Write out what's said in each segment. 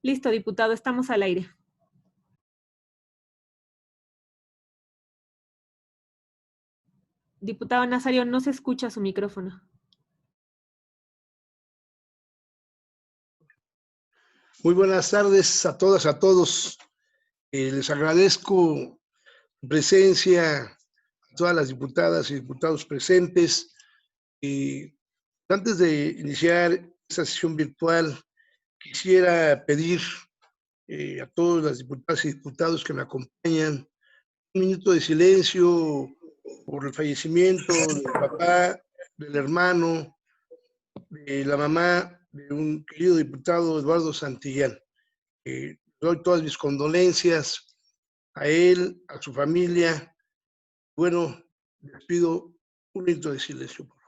Listo, diputado, estamos al aire. Diputado Nazario, no se escucha su micrófono. Muy buenas tardes a todas, a todos. Les agradezco su presencia, a todas las diputadas y diputados presentes. Antes de iniciar esta sesión virtual, quisiera pedir a todas las diputadas y diputados que me acompañan un minuto de silencio por el fallecimiento del papá, del hermano, de la mamá de un querido diputado, Eduardo Santillán. Doy todas mis condolencias a él, a su familia. Bueno, les pido un minuto de silencio, por favor.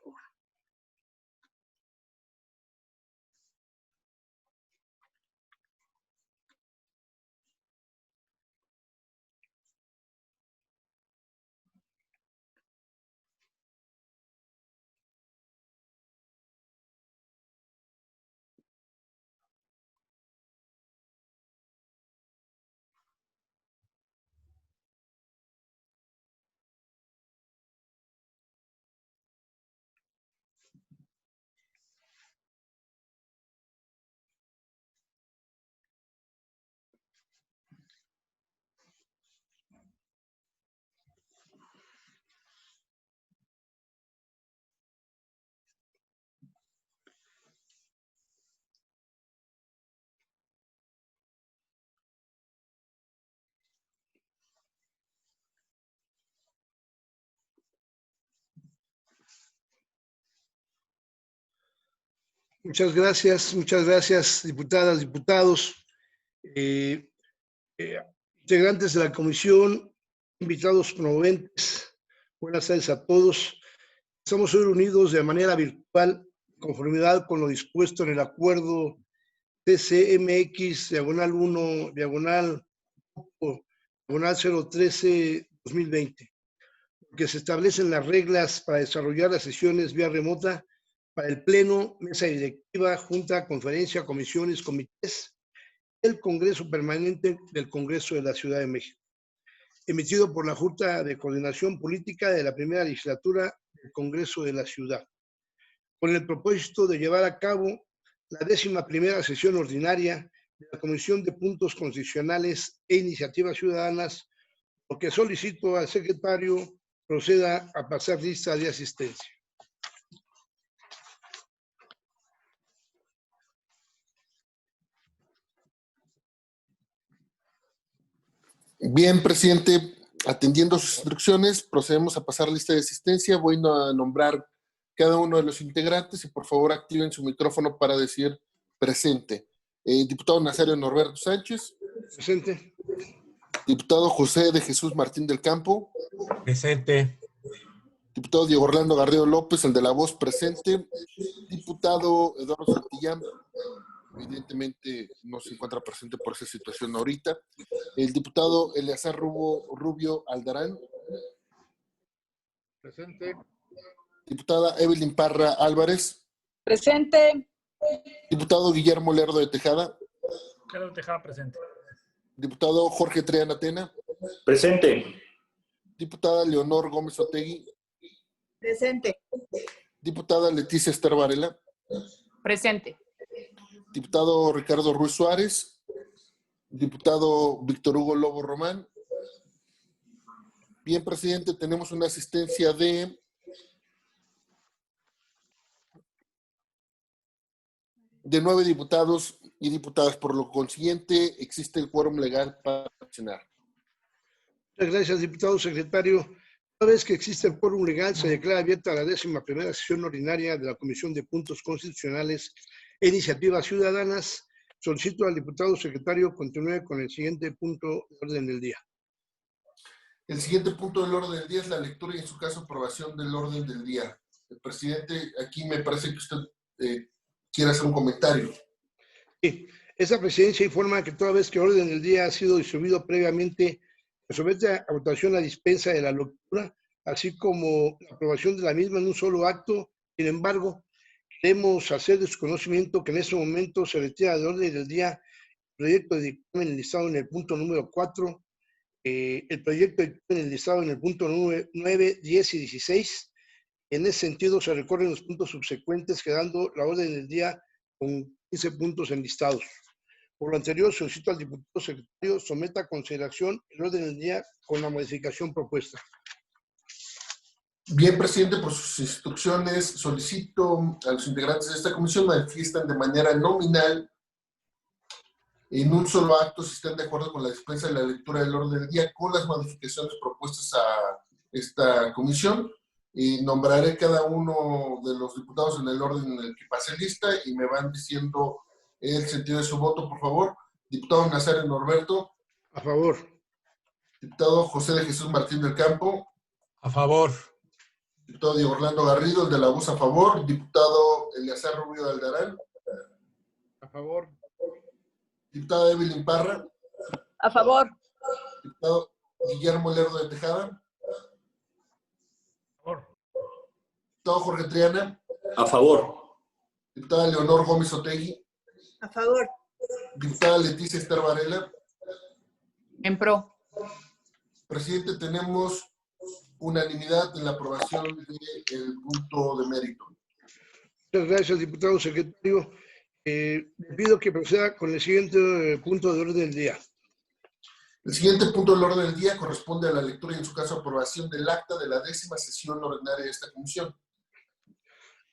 Muchas gracias, diputadas, diputados, integrantes de la comisión, invitados promoventes. Buenas tardes a todos. Estamos hoy reunidos de manera virtual, en conformidad con lo dispuesto en el acuerdo TCMX, diagonal 1, diagonal 013-2020, que se establecen las reglas para desarrollar las sesiones vía remota para el Pleno, Mesa Directiva, Junta, Conferencia, Comisiones, Comités, el Congreso Permanente del Congreso de la Ciudad de México, emitido por la Junta de Coordinación Política de la Primera Legislatura del Congreso de la Ciudad, con el propósito de llevar a cabo la 11ª sesión ordinaria de la Comisión de Puntos Constitucionales e Iniciativas Ciudadanas, lo que solicito al secretario proceda a pasar lista de asistencia. Bien, presidente, atendiendo sus instrucciones, procedemos a pasar lista de asistencia. Voy a nombrar cada uno de los integrantes y por favor activen su micrófono para decir presente. Diputado Nazario Norberto Sánchez. Presente. Diputado José de Jesús Martín del Campo. Presente. Diputado Diego Orlando Garrido López, el de la voz, presente. Diputado Eduardo Santillán, evidentemente no se encuentra presente por esa situación ahorita. El diputado Eleazar Rubio Aldarán. Presente. Diputada Evelyn Parra Álvarez. Presente. Diputado Guillermo Lerdo de Tejada. Lerdo de Tejada, presente. Diputado Jorge Triana Tena. Presente. Diputada Leonor Gómez Otegui. Presente. Diputada Leticia Ester Varela. Presente. Diputado Ricardo Ruiz Suárez. Diputado Víctor Hugo Lobo Román. Bien, presidente, tenemos una asistencia de 9 diputados y diputadas. Por lo consiguiente, existe el quórum legal para sesionar. Muchas gracias, diputado secretario. Una vez que existe el quórum legal, se declara abierta la 11ª sesión ordinaria de la Comisión de Puntos Constitucionales e Iniciativas Ciudadanas. Solicito al diputado secretario continúe con el siguiente punto de orden del día. El siguiente punto del orden del día es la lectura y, en su caso, aprobación del orden del día. El presidente, aquí me parece que usted quiere hacer un comentario. Sí, esta presidencia informa que toda vez que el orden del día ha sido distribuido previamente, se somete a votación la dispensa de la lectura, así como la aprobación de la misma en un solo acto. Sin embargo, queremos hacer de su conocimiento que en este momento se retira del orden del día el proyecto de dictamen enlistado en el punto número 4, el proyecto de dictamen enlistado en el punto 9, 10 y 16. En ese sentido, se recorren los puntos subsecuentes, quedando la orden del día con 15 puntos enlistados. Por lo anterior, solicito al diputado secretario someta a consideración el orden del día con la modificación propuesta. Bien, presidente, por sus instrucciones, solicito a los integrantes de esta comisión manifiestan de manera nominal en un solo acto si están de acuerdo con la dispensa de la lectura del orden del día con las modificaciones propuestas a esta comisión. Y nombraré cada uno de los diputados en el orden en el que pase lista y me van diciendo el sentido de su voto, por favor. Diputado Nazario Norberto. A favor. Diputado José de Jesús Martín del Campo. A favor. Diputado Diego Orlando Garrido, el de la UZ, a favor. Diputado Eleazar Rubio Aldarán. A favor. Diputada Evelyn Parra. A favor. Diputado Guillermo Lerdo de Tejada. A favor. Diputado Jorge Triana. A favor. Diputada Leonor Gómez Otegui. A favor. Diputada Leticia Esther Varela. En pro. Presidente, tenemos unanimidad en la aprobación del punto de mérito. Muchas gracias, diputado secretario. Le pido que proceda con el siguiente punto de orden del día. El siguiente punto del orden del día corresponde a la lectura y, en su caso, aprobación del acta de la 10ª sesión ordinaria de esta comisión.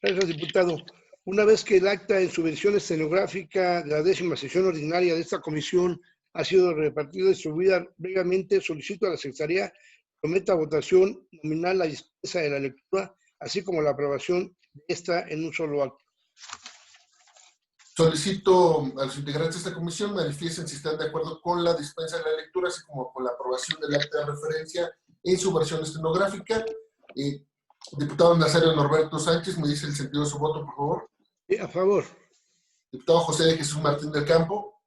Gracias, diputado. Una vez que el acta en su versión estenográfica de la 10ª sesión ordinaria de esta comisión ha sido repartida y distribuida brevemente, solicito a la Secretaría que someta a votación nominal la dispensa de la lectura, así como la aprobación de esta en un solo acto. Solicito a los integrantes de esta comisión manifiesten si están de acuerdo con la dispensa de la lectura, así como con la aprobación del acta de referencia en su versión estenográfica. Diputado Nazario Norberto Sánchez, me dice el sentido de su voto, por favor. A favor. Diputado José de Jesús Martín del Campo.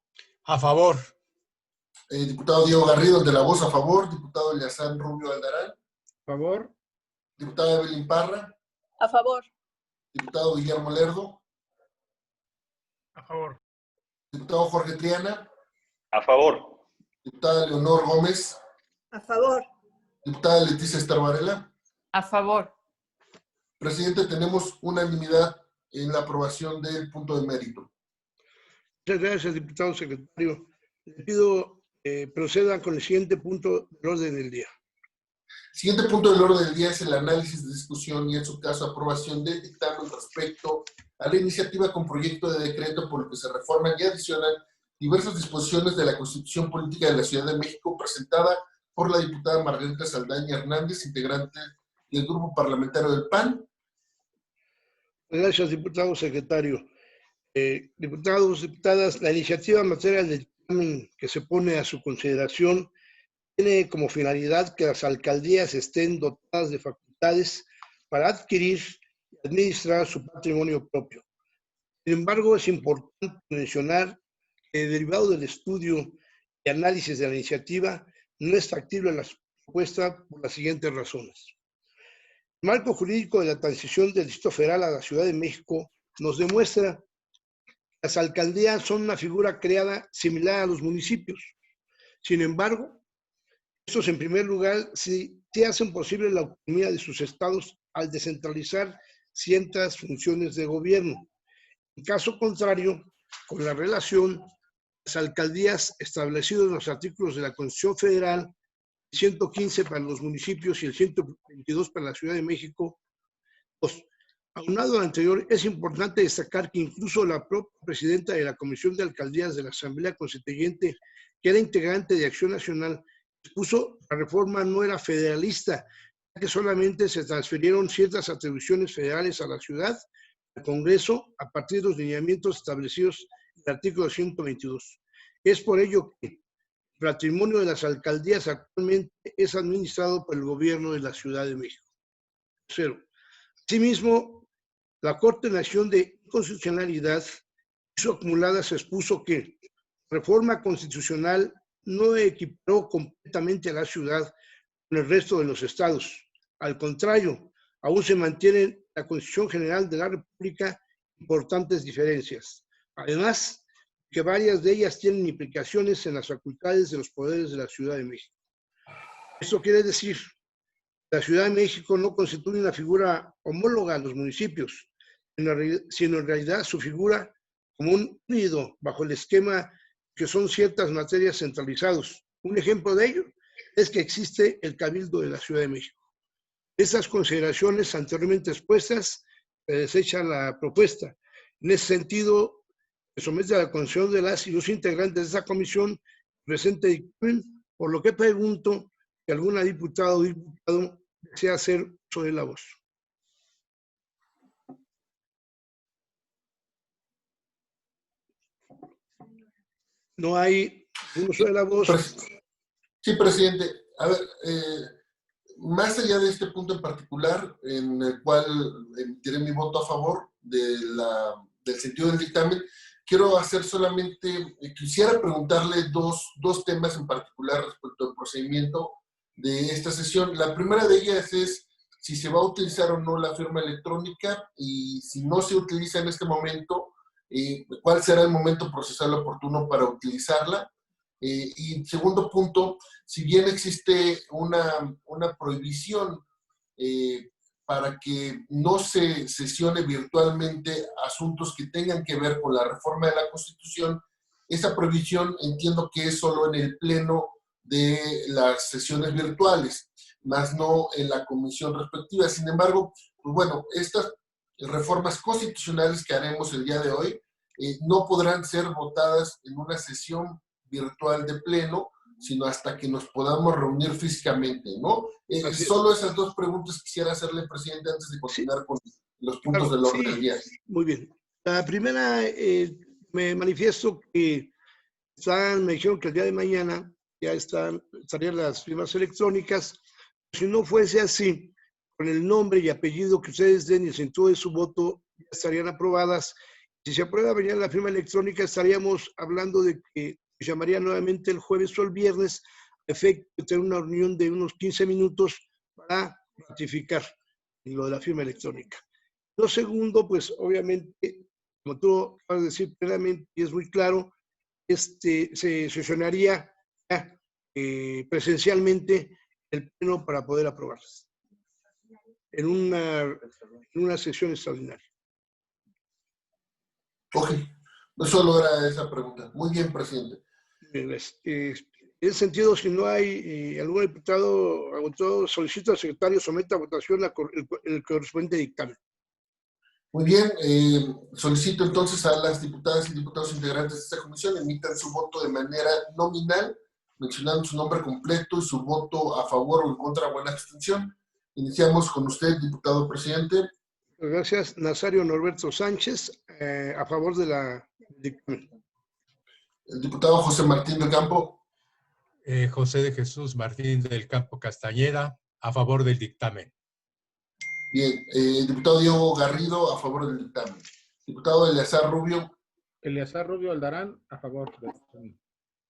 A favor. Diputado Diego Garrido, el de la voz, a favor. Diputado Eleazar Rubio Aldarán. A favor. Diputada Evelyn Parra. A favor. Diputado Guillermo Lerdo. A favor. Diputado Jorge Triana. A favor. Diputada Leonor Gómez. A favor. Diputada Leticia Esther Varela. A favor. Presidente, tenemos unanimidad en la aprobación del punto de mérito. Muchas gracias, diputado secretario. Le pido procedan con el siguiente punto del orden del día. El siguiente punto del orden del día es el análisis de discusión y, en su caso, aprobación del dictamen respecto a la iniciativa con proyecto de decreto por el que se reforman y adicionan diversas disposiciones de la Constitución Política de la Ciudad de México, presentada por la diputada Margarita Saldaña Hernández, integrante del Grupo Parlamentario del PAN. Gracias, diputado secretario. Diputados, diputadas, la iniciativa en materia del dictamen que se pone a su consideración tiene como finalidad que las alcaldías estén dotadas de facultades para adquirir y administrar su patrimonio propio. Sin embargo, es importante mencionar que, derivado del estudio y análisis de la iniciativa, no es factible la propuesta por las siguientes razones. El marco jurídico de la transición del Distrito Federal a la Ciudad de México nos demuestra que las alcaldías son una figura creada similar a los municipios. Sin embargo, estos, en primer lugar, sí hacen posible la autonomía de sus estados al descentralizar ciertas funciones de gobierno. En caso contrario, con la relación, las alcaldías establecidas en los artículos de la Constitución Federal, el 115 para los municipios y el 122 para la Ciudad de México. Aunado a lo anterior, es importante destacar que incluso la propia presidenta de la Comisión de Alcaldías de la Asamblea Constituyente, que era integrante de Acción Nacional, expuso que la reforma no era federalista, ya que solamente se transfirieron ciertas atribuciones federales a la ciudad, al Congreso, a partir de los lineamientos establecidos en el artículo 122. Es por ello que el patrimonio de las alcaldías actualmente es administrado por el gobierno de la Ciudad de México. Tercero, asimismo, la Corte Nacional de Constitucionalidad hizo acumulada, se expuso que la reforma constitucional no equiparó completamente a la ciudad con el resto de los estados. Al contrario, aún se mantiene en la Constitución General de la República importantes diferencias. Además, que varias de ellas tienen implicaciones en las facultades de los poderes de la Ciudad de México. Esto quiere decir que la Ciudad de México no constituye una figura homóloga a los municipios, sino en realidad su figura como un unido bajo el esquema que son ciertas materias centralizados. Un ejemplo de ello es que existe el Cabildo de la Ciudad de México. Estas consideraciones anteriormente expuestas desecha la propuesta. En ese sentido, se somete a la consideración de las y los integrantes de esa comisión presente dictamen, por lo que pregunto si alguna diputada o diputado desea hacer uso de la voz. No hay un uso de la voz. Sí, presidente. A ver, más allá de este punto en particular, en el cual emitiré mi voto a favor del sentido del dictamen, quiero hacer solamente, quisiera preguntarle dos temas en particular respecto al procedimiento de esta sesión. La primera de ellas es si se va a utilizar o no la firma electrónica, y si no se utiliza en este momento, ¿cuál será el momento procesal oportuno para utilizarla? Y segundo punto, si bien existe una prohibición para que no se sesione virtualmente asuntos que tengan que ver con la reforma de la Constitución, esa prohibición entiendo que es solo en el pleno de las sesiones virtuales, más no en la comisión respectiva. Sin embargo, pues bueno, estas reformas constitucionales que haremos el día de hoy no podrán ser votadas en una sesión virtual de pleno, sino hasta que nos podamos reunir físicamente, ¿no? Solo esas dos preguntas quisiera hacerle, presidente, antes de continuar con los puntos del orden del día. Muy bien. La primera, me manifiesto que me dijeron que el día de mañana ya estarían las firmas electrónicas. Si no fuese así, con el nombre y apellido que ustedes den y el sentido de su voto, ya estarían aprobadas. Si se aprueba mañana la firma electrónica, estaríamos hablando de que se llamaría nuevamente el jueves o el viernes, a efecto de tener una reunión de unos 15 minutos para ratificar lo de la firma electrónica. Lo segundo, pues obviamente, como tú acabas de decir plenamente y es muy claro, se sesionaría presencialmente el pleno para poder aprobarlas en una sesión extraordinaria. Ok, no solo era esa pregunta. Muy bien, presidente. En ese sentido, si no hay algún diputado agotado, solicito al secretario someta a votación el correspondiente dictamen. Muy bien, solicito entonces a las diputadas y diputados integrantes de esta comisión emitan su voto de manera nominal, mencionando su nombre completo y su voto a favor o en contra o en abstención. Iniciamos con usted, diputado presidente. Gracias. Nazario Norberto Sánchez, a favor de la dictamen. El diputado José Martín del Campo. José de Jesús Martín del Campo Castañeda, a favor del dictamen. Bien, diputado Diego Garrido, a favor del dictamen. Diputado Eleazar Rubio. Eleazar Rubio Aldarán, a favor del dictamen.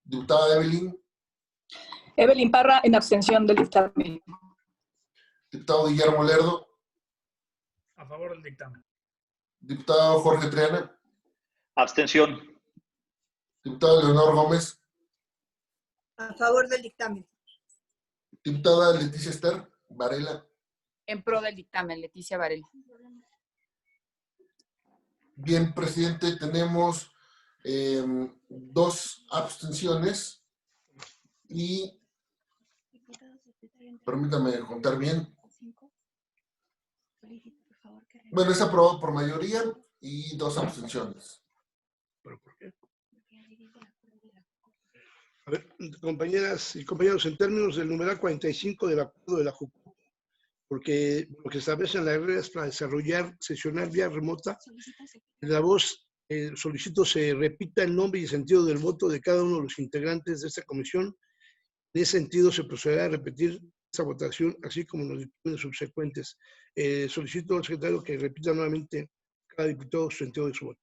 Diputada Evelyn. Evelyn Parra, en abstención del dictamen. Diputado Guillermo Lerdo. A favor del dictamen. Diputado Jorge Triana. Abstención. Diputado Leonor Gómez. A favor del dictamen. Diputada Leticia Ester Varela. En pro del dictamen, Leticia Varela. Bien, presidente, tenemos 2 abstenciones y, permítame contar bien, bueno, es aprobado por mayoría y 2 abstenciones. ¿Pero por qué? A ver, compañeras y compañeros, en términos del numeral 45 del acuerdo de la JUCO, porque lo que establecen las reglas para sesionar vía remota, en la voz solicito se repita el nombre y sentido del voto de cada uno de los integrantes de esta comisión. En ese sentido se procederá a repetir esta votación, así como los dictámenes subsecuentes. Solicito al secretario que repita nuevamente cada diputado su sentido de su voto.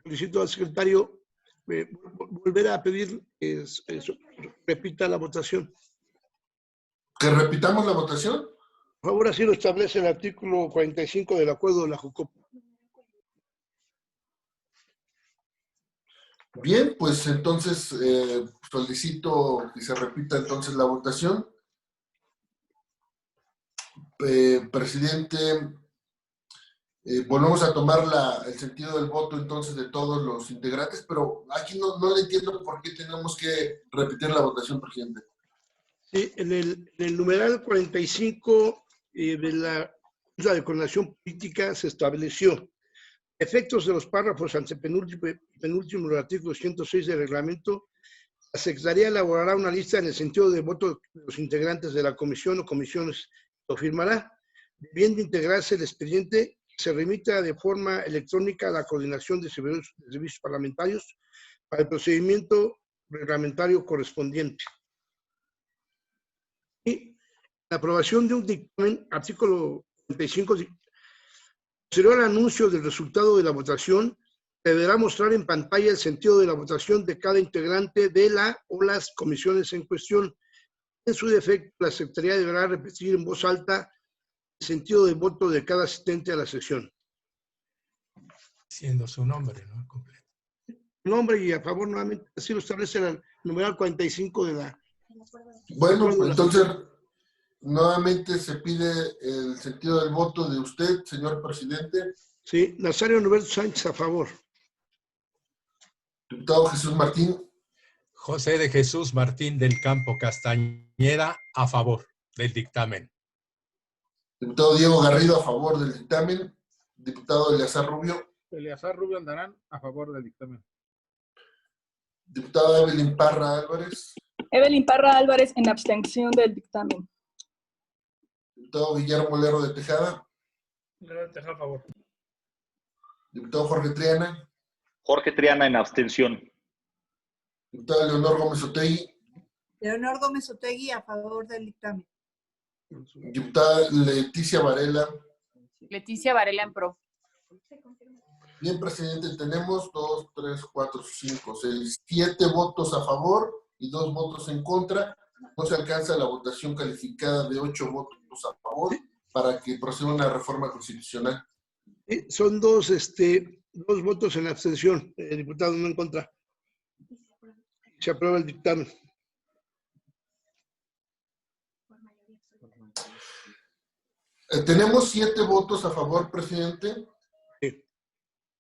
Solicito al secretario volver a pedir que repita la votación. ¿Que repitamos la votación? Por favor, así lo establece el artículo 45 del acuerdo de la Jucopo. Bien, pues entonces solicito que se repita entonces la votación. Presidente, volvemos a tomar el sentido del voto entonces de todos los integrantes, pero aquí no le entiendo por qué tenemos que repetir la votación, presidente. Sí, en el numeral 45 de la Junta de Coordinación Política se estableció efectos de los párrafos antepenúltimo y penúltimo del artículo 106 del reglamento. La Secretaría elaborará una lista en el sentido de voto de los integrantes de la comisión o comisiones. Lo firmará. Debiendo integrarse el expediente, se remita de forma electrónica a la Coordinación de Servicios Parlamentarios para el procedimiento reglamentario correspondiente. Y la aprobación de un dictamen, artículo 45, posterior al anuncio del resultado de la votación, deberá mostrar en pantalla el sentido de la votación de cada integrante de la o las comisiones en cuestión. En su defecto, la Secretaría deberá repetir en voz alta el sentido de voto de cada asistente a la sesión. Siendo su nombre, ¿no? Completo. Nombre y a favor nuevamente, así lo establece el numeral 45 de la... Bueno, entonces nuevamente se pide el sentido del voto de usted, señor presidente. Sí, Nazario Norberto Sánchez, a favor. Diputado Jesús Martín. José de Jesús Martín del Campo Castañeda, a favor del dictamen. Diputado Diego Garrido, a favor del dictamen. Diputado Eleazar Rubio. Eleazar Rubio Aldarán, a favor del dictamen. Diputada Evelyn Parra Álvarez. Evelyn Parra Álvarez, en abstención del dictamen. Diputado Guillermo Lerro de Tejada. Lerro de Tejada, a favor. Diputado Jorge Triana. Jorge Triana, en abstención. Diputada Leonor Gómez Otegui. Leonor Gómez Otegui, a favor del dictamen. Diputada Leticia Varela. Leticia Varela, en pro. Bien, presidente, tenemos 2, 3, 4, 5, 6, 7 votos a favor y 2 votos en contra. No se alcanza la votación calificada de 8 votos a favor para que proceda una reforma constitucional. Son dos votos en abstención, diputado, no en contra. Se aprueba el dictamen. Tenemos 7 votos a favor, presidente. Sí.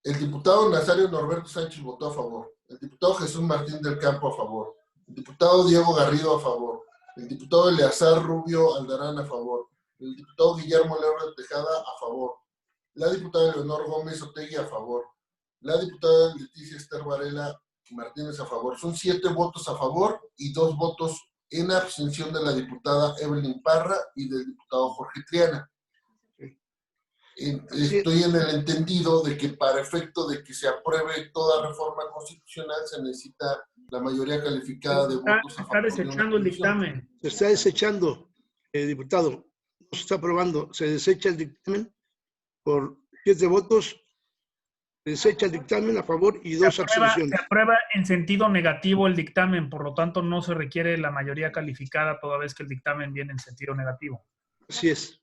El diputado Nazario Norberto Sánchez votó a favor. El diputado Jesús Martín del Campo a favor. El diputado Diego Garrido a favor. El diputado Eleazar Rubio Aldarán a favor. El diputado Guillermo Lerro de Tejada a favor. La diputada Leonor Gómez Otegui a favor. La diputada Leticia Esther Varela Martínez a favor. Son 7 votos a favor y 2 votos en abstención de la diputada Evelyn Parra y del diputado Jorge Triana. Estoy en el entendido de que para efecto de que se apruebe toda reforma constitucional se necesita la mayoría calificada de votos a favor. Está desechando el dictamen. Se está desechando, diputado. No se está aprobando. Se desecha el dictamen por 7 votos. Se desecha el dictamen a favor y 2 abstenciones. Se aprueba en sentido negativo el dictamen, por lo tanto no se requiere la mayoría calificada toda vez que el dictamen viene en sentido negativo. Así es.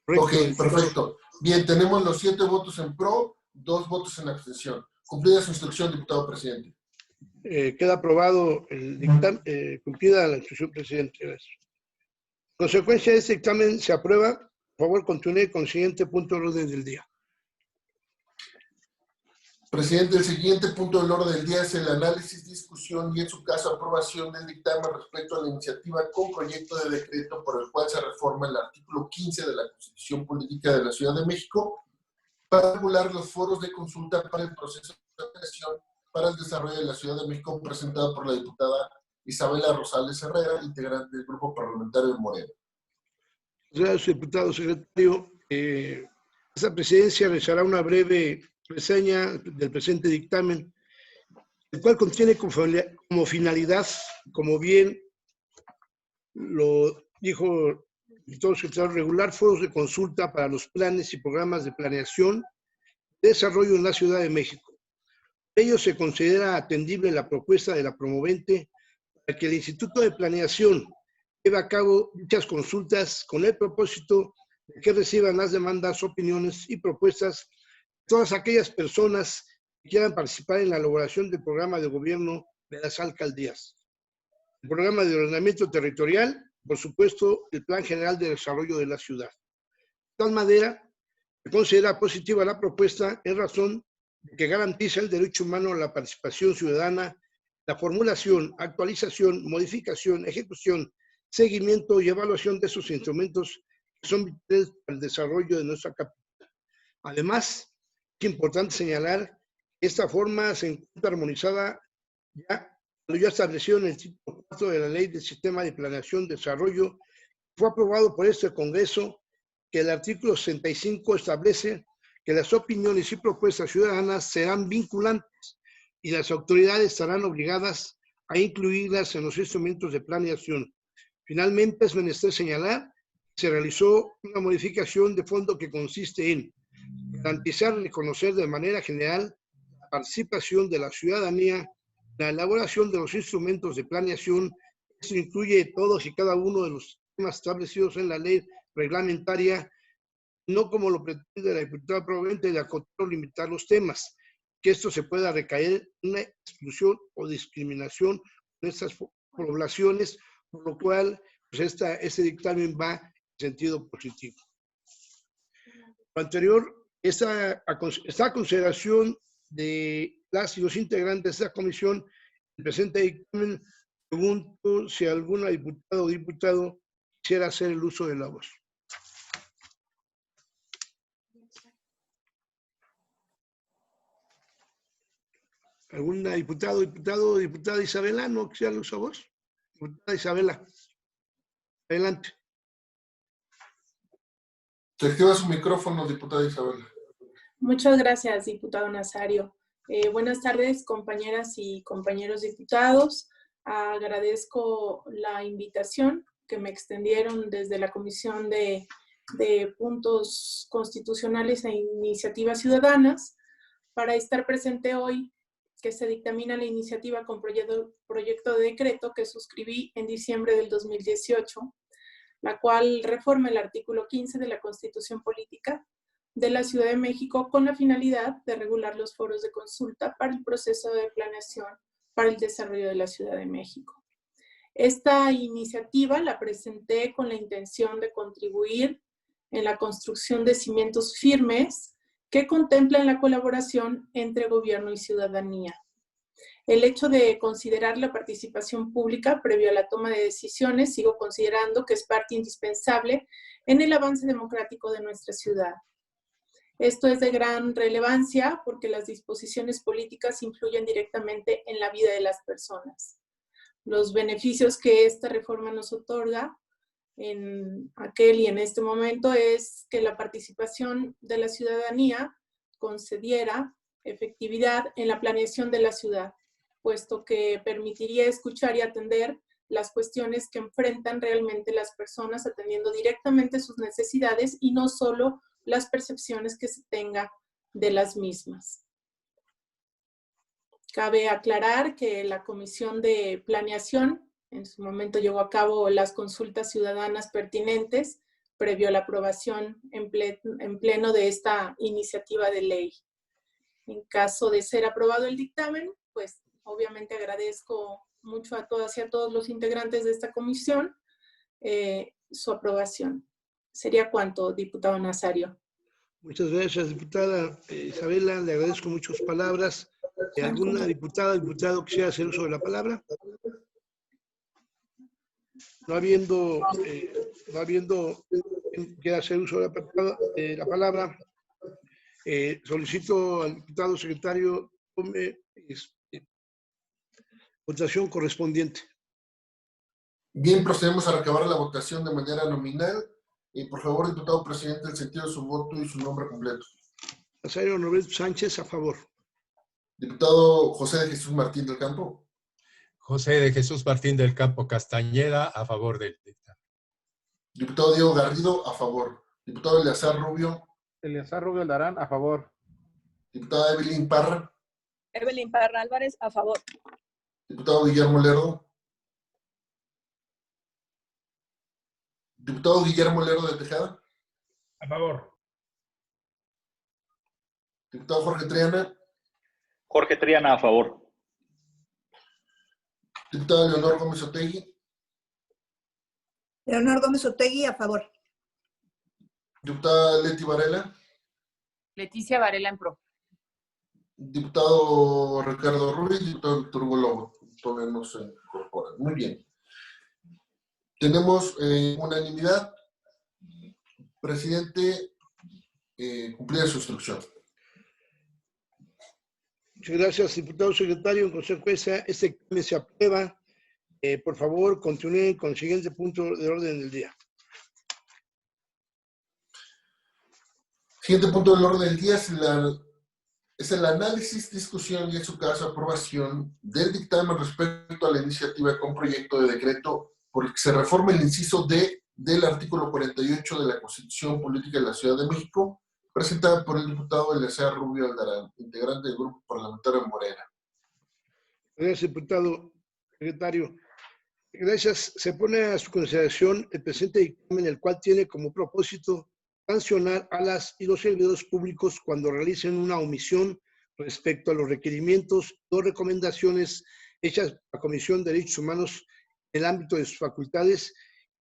Correcto, ok, perfecto. Bien, tenemos los 7 votos en pro, 2 votos en abstención. Cumplida su instrucción, diputado presidente. Queda aprobado el dictamen, cumplida la instrucción, presidente. Gracias. En consecuencia de este dictamen se aprueba. Por favor, continúe con el siguiente punto del orden del día. Presidente, el siguiente punto del orden del día es el análisis, discusión y, en su caso, aprobación del dictamen respecto a la iniciativa con proyecto de decreto por el cual se reforma el artículo 15 de la Constitución Política de la Ciudad de México para regular los foros de consulta para el proceso de elección para el desarrollo de la Ciudad de México, presentado por la diputada Isabela Rosales Herrera, integrante del Grupo Parlamentario de Morena. Gracias, diputado secretario. Esta presidencia realizará una breve reseña del presente dictamen, el cual contiene como finalidad, como bien lo dijo el diputado secretario, regular foros de consulta para los planes y programas de planeación de desarrollo en la Ciudad de México. Por ello se considera atendible la propuesta de la promovente para que el Instituto de Planeación lleve a cabo dichas consultas con el propósito de que reciban las demandas, opiniones y propuestas de todas aquellas personas que quieran participar en la elaboración del programa de gobierno de las alcaldías. El programa de ordenamiento territorial, por supuesto, el Plan General de Desarrollo de la ciudad. De tal manera, se considera positiva la propuesta en razón de que garantiza el derecho humano a la participación ciudadana, la formulación, actualización, modificación, ejecución, seguimiento y evaluación de esos instrumentos que son vitales para el desarrollo de nuestra capital. Además, es importante señalar que esta forma se encuentra armonizada ya establecido en el título 4 de la Ley del Sistema de Planeación y Desarrollo, fue aprobado por este Congreso, que el artículo 65 establece que las opiniones y propuestas ciudadanas serán vinculantes y las autoridades estarán obligadas a incluirlas en los instrumentos de planeación. Finalmente, es menester señalar que se realizó una modificación de fondo que consiste en garantizar y reconocer de manera general la participación de la ciudadanía en la elaboración de los instrumentos de planeación. Esto incluye todos y cada uno de los temas establecidos en la ley reglamentaria, no como lo pretende la diputada proponente de acotar o limitar los temas, que esto se pueda recaer en una exclusión o discriminación de estas poblaciones, por lo cual pues este dictamen va en sentido positivo. Lo anterior, esta consideración de las y los integrantes de esta comisión, el presente dictamen, pregunto si alguna diputada o diputado quisiera hacer el uso de la voz. ¿Alguna diputada Isabela, no quisiera el uso de voz? Diputada Isabela, adelante. Se activa su micrófono, diputada Isabela. Muchas gracias, diputado Nazario. Buenas tardes, compañeras y compañeros diputados. Agradezco la invitación que me extendieron desde la Comisión de Puntos Constitucionales e Iniciativas Ciudadanas para estar presente hoy, que se dictamina la iniciativa con proyecto de decreto que suscribí en diciembre del 2018, la cual reforma el artículo 15 de la Constitución Política de la Ciudad de México con la finalidad de regular los foros de consulta para el proceso de planeación para el desarrollo de la Ciudad de México. Esta iniciativa la presenté con la intención de contribuir en la construcción de cimientos firmes que contemplan la colaboración entre gobierno y ciudadanía. El hecho de considerar la participación pública previo a la toma de decisiones, sigo considerando que es parte indispensable en el avance democrático de nuestra ciudad. Esto es de gran relevancia porque las disposiciones políticas influyen directamente en la vida de las personas. Los beneficios que esta reforma nos otorga en aquel y en este momento es que la participación de la ciudadanía concediera efectividad en la planeación de la ciudad, puesto que permitiría escuchar y atender las cuestiones que enfrentan realmente las personas, atendiendo directamente sus necesidades y no solo las percepciones que se tenga de las mismas. Cabe aclarar que la Comisión de Planeación en su momento llevó a cabo las consultas ciudadanas pertinentes previo a la aprobación en pleno de esta iniciativa de ley. En caso de ser aprobado el dictamen, pues obviamente agradezco mucho a todas y a todos los integrantes de esta comisión su aprobación. ¿Sería cuánto, diputado Nazario? Muchas gracias, diputada Isabela. Le agradezco mucho sus palabras. ¿Alguna diputada o diputado quisiera hacer uso de la palabra? No habiendo quien quiera hacer uso de la palabra, solicito al diputado secretario tome votación correspondiente. Bien, procedemos a recabar la votación de manera nominal. Por favor, diputado presidente, el sentido de su voto y su nombre completo. Nazario Norberto Sánchez, a favor. Diputado José de Jesús Martín del Campo. José de Jesús Martín del Campo Castañeda, a favor del dictamen. Diputado Diego Garrido, a favor. Diputado Eleazar Rubio. Eleazar Rubio Aldarán, a favor. Diputada Evelyn Parra. Evelyn Parra Álvarez, a favor. Diputado Guillermo Lerdo. Diputado Guillermo Lerdo de Tejada. A favor. Diputado Jorge Triana. Jorge Triana, a favor. Diputada Leonor Gómez Otegui. Leonor Gómez Otegui, a favor. Diputada Leti Varela. Leticia Varela en pro. Diputado Ricardo Ruiz, diputado Víctor Hugo Lobo. Todavía no se incorporan. Muy bien. Tenemos unanimidad. Presidente, cumplida su instrucción. Muchas gracias, diputado secretario. En consecuencia, este dictamen se aprueba. Por favor, continúen con el siguiente punto de orden del día. Siguiente punto del orden del día es el análisis, discusión y en su caso aprobación del dictamen respecto a la iniciativa con proyecto de decreto por el que se reforma el inciso D del artículo 48 de la Constitución Política de la Ciudad de México, presentada por el diputado Eleazar Rubio Aldarán, integrante del Grupo Parlamentario Morena. Gracias, diputado secretario. Gracias. Se pone a su consideración el presente dictamen, el cual tiene como propósito sancionar a las y los servidores públicos cuando realicen una omisión respecto a los requerimientos o recomendaciones hechas por la Comisión de Derechos Humanos en el ámbito de sus facultades,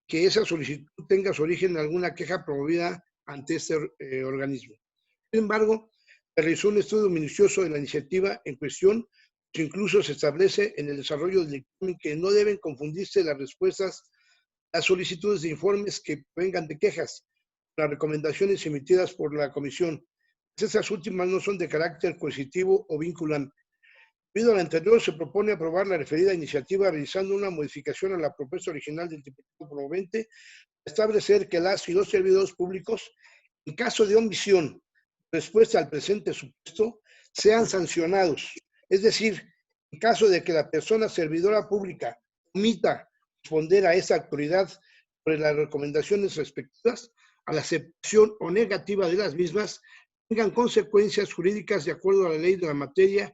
que esa solicitud tenga su origen en alguna queja promovida ante este organismo. Sin embargo, se realizó un estudio minucioso de la iniciativa en cuestión, pues incluso se establece en el desarrollo del dictamen que no deben confundirse las respuestas a las solicitudes de informes que vengan de quejas, las recomendaciones emitidas por la comisión. Estas últimas no son de carácter coercitivo o vinculante. Debido a lo anterior, se propone aprobar la referida iniciativa realizando una modificación a la propuesta original del diputado promovente, establecer que las y los servidores públicos, en caso de omisión respuesta al presente supuesto, sean sancionados. Es decir, en caso de que la persona servidora pública omita responder a esa autoridad sobre las recomendaciones respectivas, a la aceptación o negativa de las mismas, tengan consecuencias jurídicas de acuerdo a la ley de la materia,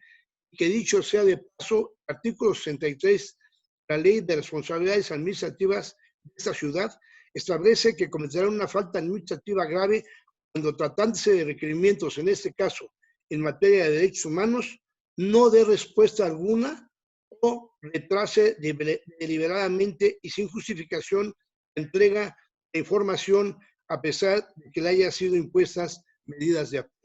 y que dicho sea de paso, artículo 63 de la Ley de Responsabilidades Administrativas de esta ciudad establece que cometerán una falta administrativa grave cuando tratándose de requerimientos, en este caso, en materia de derechos humanos, no dé respuesta alguna o retrase deliberadamente y sin justificación la entrega de información a pesar de que le haya sido impuestas medidas de apoyo.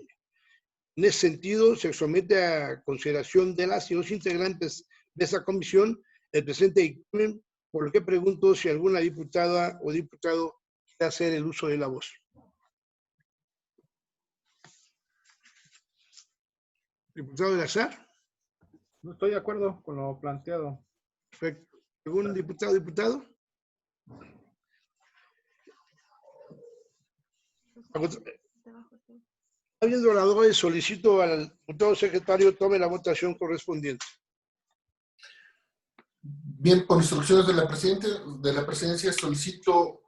En ese sentido, se somete a consideración de las y los integrantes de esta comisión el presente dictamen, por lo que pregunto si alguna diputada o diputado quiere hacer el uso de la voz. Diputado Eleazar. No estoy de acuerdo con lo planteado. Perfecto. ¿Algún diputado? Habiendo oradores, solicito al diputado secretario tome la votación correspondiente. Bien, por instrucciones de la presidencia, solicito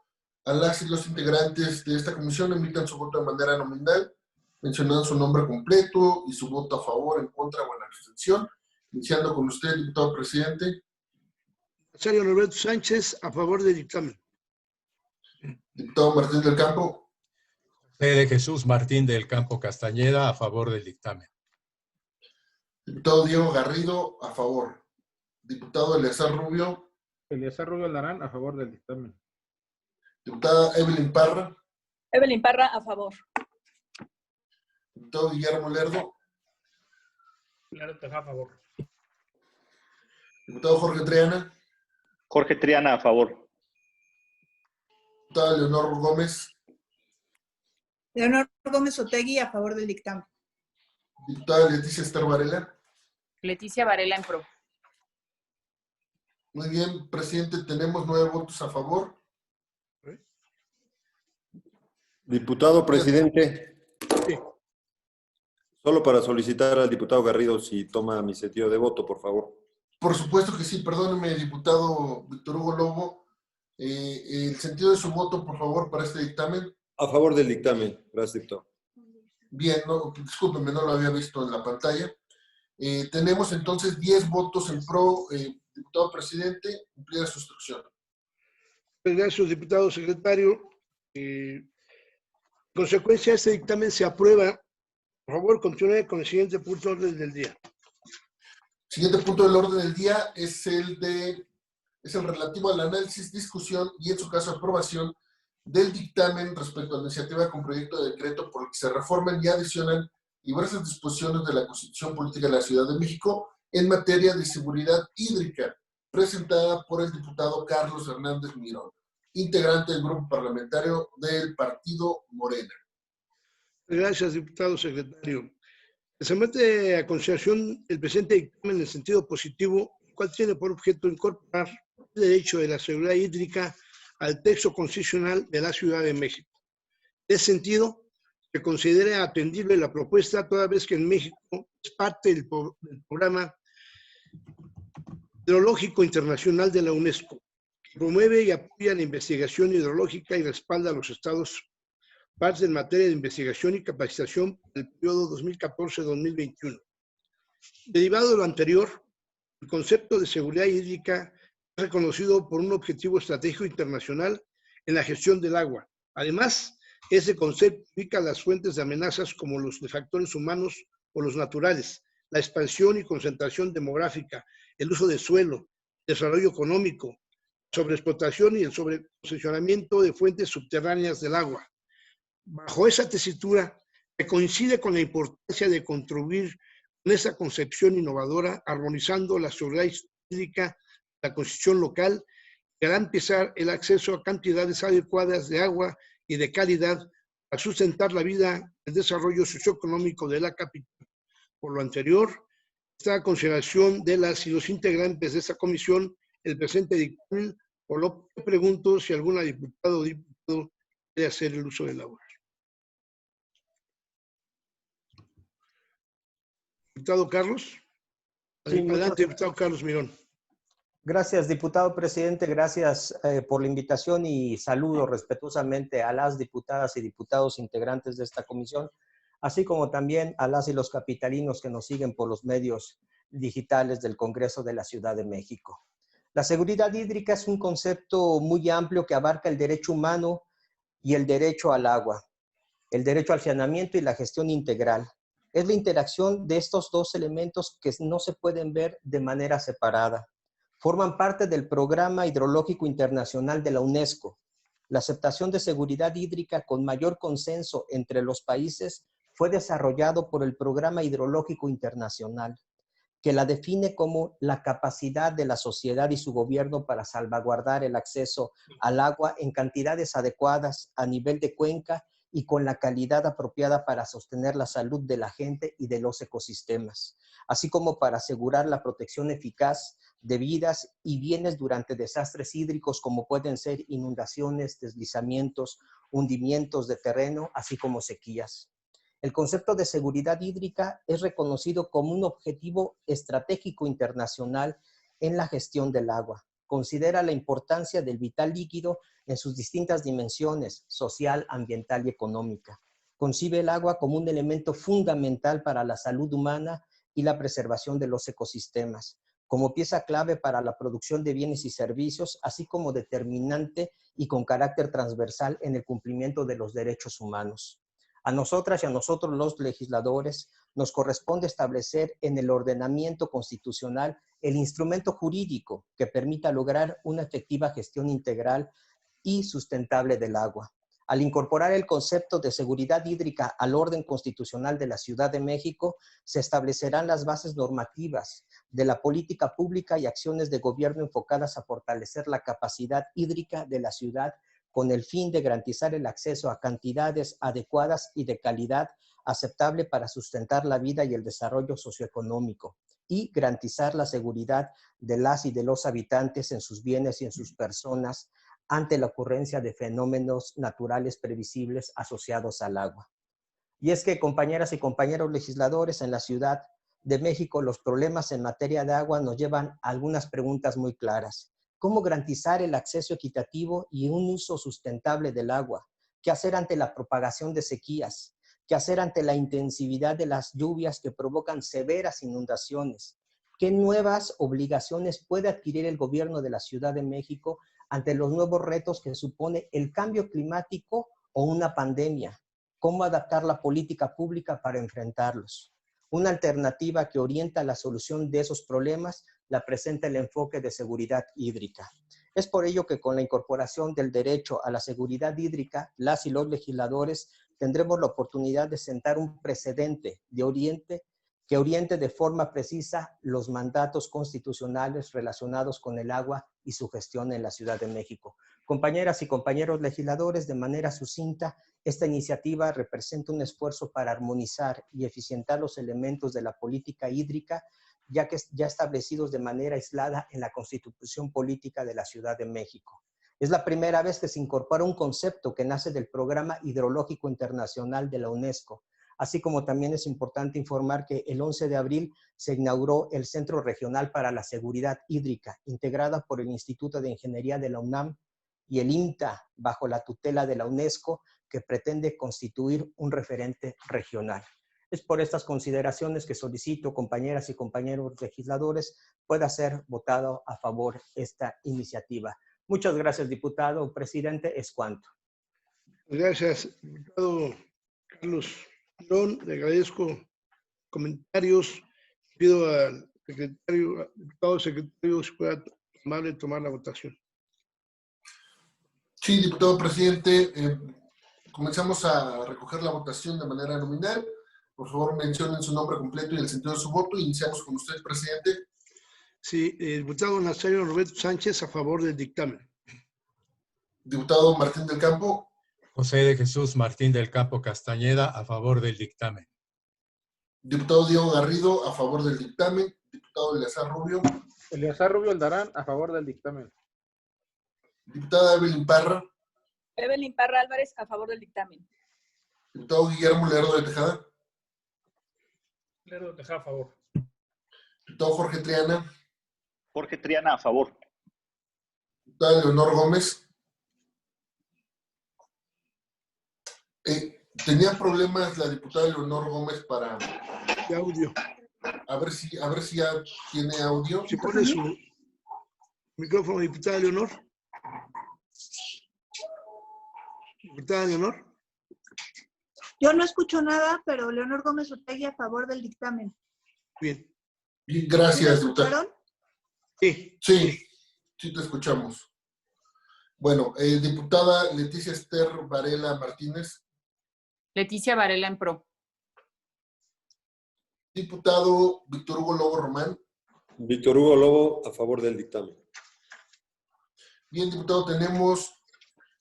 a las y los integrantes de esta comisión emitan su voto de manera nominal, mencionando su nombre completo y su voto a favor, en contra o en abstención. Iniciando con usted, diputado presidente. Secretario Norberto Sánchez, a favor del dictamen. Diputado Martín del Campo. José de Jesús Martín del Campo Castañeda, a favor del dictamen. Diputado Diego Garrido, a favor. Diputado Eleazar Rubio. Eleazar Rubio Aldarán, a favor del dictamen. Diputada Evelyn Parra. Evelyn Parra, a favor. Diputado Guillermo Lerdo. Lerdo, a favor. Diputado Jorge Triana. Jorge Triana, a favor. Diputada Leonor Gómez. Leonor Gómez Otegui, a favor del dictamen. Diputada Leticia Esther Varela. Leticia Varela en pro. Muy bien, presidente, tenemos 9 votos a favor. Diputado presidente, Sí. solo para solicitar al diputado Garrido si toma mi sentido de voto, por favor. Por supuesto que sí, perdóneme, diputado Víctor Hugo Lobo. El sentido de su voto, por favor, para este dictamen. A favor del dictamen. Gracias, diputado. Bien, no, discúlpeme, no lo había visto en la pantalla. Tenemos entonces 10 votos en pro, diputado presidente, cumplida su instrucción. Gracias, diputado secretario. En consecuencia, este dictamen se aprueba. Por favor, continúe con el siguiente punto de orden del día. Siguiente punto del orden del día es el relativo al análisis, discusión y, en su caso, aprobación del dictamen respecto a la iniciativa con proyecto de decreto por el que se reforman y adicionan diversas disposiciones de la Constitución Política de la Ciudad de México en materia de seguridad hídrica, presentada por el diputado Carlos Hernández Mirón, integrante del grupo parlamentario del Partido Morena. Gracias, diputado secretario. Se mete a consideración el presente dictamen en el sentido positivo, el cual tiene por objeto incorporar el derecho de la seguridad hídrica al texto constitucional de la Ciudad de México. En ese sentido, se considera atendible la propuesta toda vez que en México es parte del programa hidrológico internacional de la UNESCO, que promueve y apoya la investigación hidrológica y respalda a los estados partes en materia de investigación y capacitación del periodo 2014-2021. Derivado de lo anterior, el concepto de seguridad hídrica es reconocido por un objetivo estratégico internacional en la gestión del agua. Además, ese concepto ubica las fuentes de amenazas como los de factores humanos o los naturales, la expansión y concentración demográfica, el uso de suelo, desarrollo económico, sobreexplotación y el sobreposicionamiento de fuentes subterráneas del agua. Bajo esa tesitura, que coincide con la importancia de contribuir con esa concepción innovadora, armonizando la seguridad hídrica, la constitución local, y garantizar el acceso a cantidades adecuadas de agua y de calidad para sustentar la vida y el desarrollo socioeconómico de la capital. Por lo anterior, está a consideración de las y los integrantes de esta comisión el presente dictamen, por lo que pregunto si alguna diputada o diputado quiere hacer el uso del agua. Diputado Carlos. Sí, adelante, diputado Carlos Mirón. Gracias, diputado presidente. Gracias por la invitación y saludo respetuosamente a las diputadas y diputados integrantes de esta comisión, así como también a las y los capitalinos que nos siguen por los medios digitales del Congreso de la Ciudad de México. La seguridad hídrica es un concepto muy amplio que abarca el derecho humano y el derecho al agua, el derecho al saneamiento y la gestión integral. Es la interacción de estos dos elementos que no se pueden ver de manera separada. Forman parte del Programa Hidrológico Internacional de la UNESCO. La aceptación de seguridad hídrica con mayor consenso entre los países fue desarrollado por el Programa Hidrológico Internacional, que la define como la capacidad de la sociedad y su gobierno para salvaguardar el acceso al agua en cantidades adecuadas a nivel de cuenca y con la calidad apropiada para sostener la salud de la gente y de los ecosistemas, así como para asegurar la protección eficaz de vidas y bienes durante desastres hídricos como pueden ser inundaciones, deslizamientos, hundimientos de terreno, así como sequías. El concepto de seguridad hídrica es reconocido como un objetivo estratégico internacional en la gestión del agua. Considera la importancia del vital líquido en sus distintas dimensiones, social, ambiental y económica. Concibe el agua como un elemento fundamental para la salud humana y la preservación de los ecosistemas, como pieza clave para la producción de bienes y servicios, así como determinante y con carácter transversal en el cumplimiento de los derechos humanos. A nosotras y a nosotros los legisladores nos corresponde establecer en el ordenamiento constitucional el instrumento jurídico que permita lograr una efectiva gestión integral y sustentable del agua. Al incorporar el concepto de seguridad hídrica al orden constitucional de la Ciudad de México, se establecerán las bases normativas de la política pública y acciones de gobierno enfocadas a fortalecer la capacidad hídrica de la ciudad con el fin de garantizar el acceso a cantidades adecuadas y de calidad aceptable para sustentar la vida y el desarrollo socioeconómico y garantizar la seguridad de las y de los habitantes en sus bienes y en sus personas ante la ocurrencia de fenómenos naturales previsibles asociados al agua. Y es que, compañeras y compañeros legisladores, en la Ciudad de México, los problemas en materia de agua nos llevan a algunas preguntas muy claras. ¿Cómo garantizar el acceso equitativo y un uso sustentable del agua? ¿Qué hacer ante la propagación de sequías? ¿Qué hacer ante la intensividad de las lluvias que provocan severas inundaciones? ¿Qué nuevas obligaciones puede adquirir el gobierno de la Ciudad de México ante los nuevos retos que supone el cambio climático o una pandemia? cómo adaptar la política pública para enfrentarlos. Una alternativa que orienta la solución de esos problemas la presenta el enfoque de seguridad hídrica. Es por ello que con la incorporación del derecho a la seguridad hídrica, las y los legisladores tendremos la oportunidad de sentar un precedente que oriente de forma precisa los mandatos constitucionales relacionados con el agua y su gestión en la Ciudad de México. Compañeras y compañeros legisladores, de manera sucinta, esta iniciativa representa un esfuerzo para armonizar y eficientar los elementos de la política hídrica, ya establecidos de manera aislada en la Constitución Política de la Ciudad de México. Es la primera vez que se incorpora un concepto que nace del Programa Hidrológico Internacional de la UNESCO, así como también es importante informar que el 11 de abril se inauguró el Centro Regional para la Seguridad Hídrica, integrada por el Instituto de Ingeniería de la UNAM y el INTA, bajo la tutela de la UNESCO, que pretende constituir un referente regional. Es por estas consideraciones que solicito, compañeras y compañeros legisladores, pueda ser votado a favor esta iniciativa. Muchas gracias, diputado. Presidente, es cuanto. Gracias, diputado Carlos Girón. Le agradezco comentarios. Pido al secretario, diputado secretario, si fuera amable tomar la votación. Sí, diputado presidente. Comenzamos a recoger la votación de manera nominal. Por favor, mencionen su nombre completo y el sentido de su voto. Iniciamos con usted, presidente. Sí, el diputado Nazario Roberto Sánchez, a favor del dictamen. Diputado Martín del Campo. José de Jesús Martín del Campo Castañeda, a favor del dictamen. Diputado Diego Garrido, a favor del dictamen. Diputado Eleazar Rubio. Eleazar Rubio Aldarán, a favor del dictamen. Diputada Evelyn Parra. Evelyn Parra Álvarez, a favor del dictamen. Diputado Guillermo Lerdo de Tejada. Lerdo de Tejada, a favor. Diputado Jorge Triana. Jorge Triana, a favor. Diputada Leonor Gómez. Tenía problemas la diputada Leonor Gómez para... De audio. A ver si ya tiene audio. Si pone su micrófono, diputada Leonor. Diputada Leonor. Yo no escucho nada, pero Leonor Gómez Otegui a favor del dictamen. Bien. Bien, gracias, ¿Me diputada. escucharon? Sí. Sí te escuchamos. Bueno, diputada Leticia Esther Varela Martínez. Leticia Varela en pro. Diputado Víctor Hugo Lobo Román. Víctor Hugo Lobo, a favor del dictamen. Bien, diputado, tenemos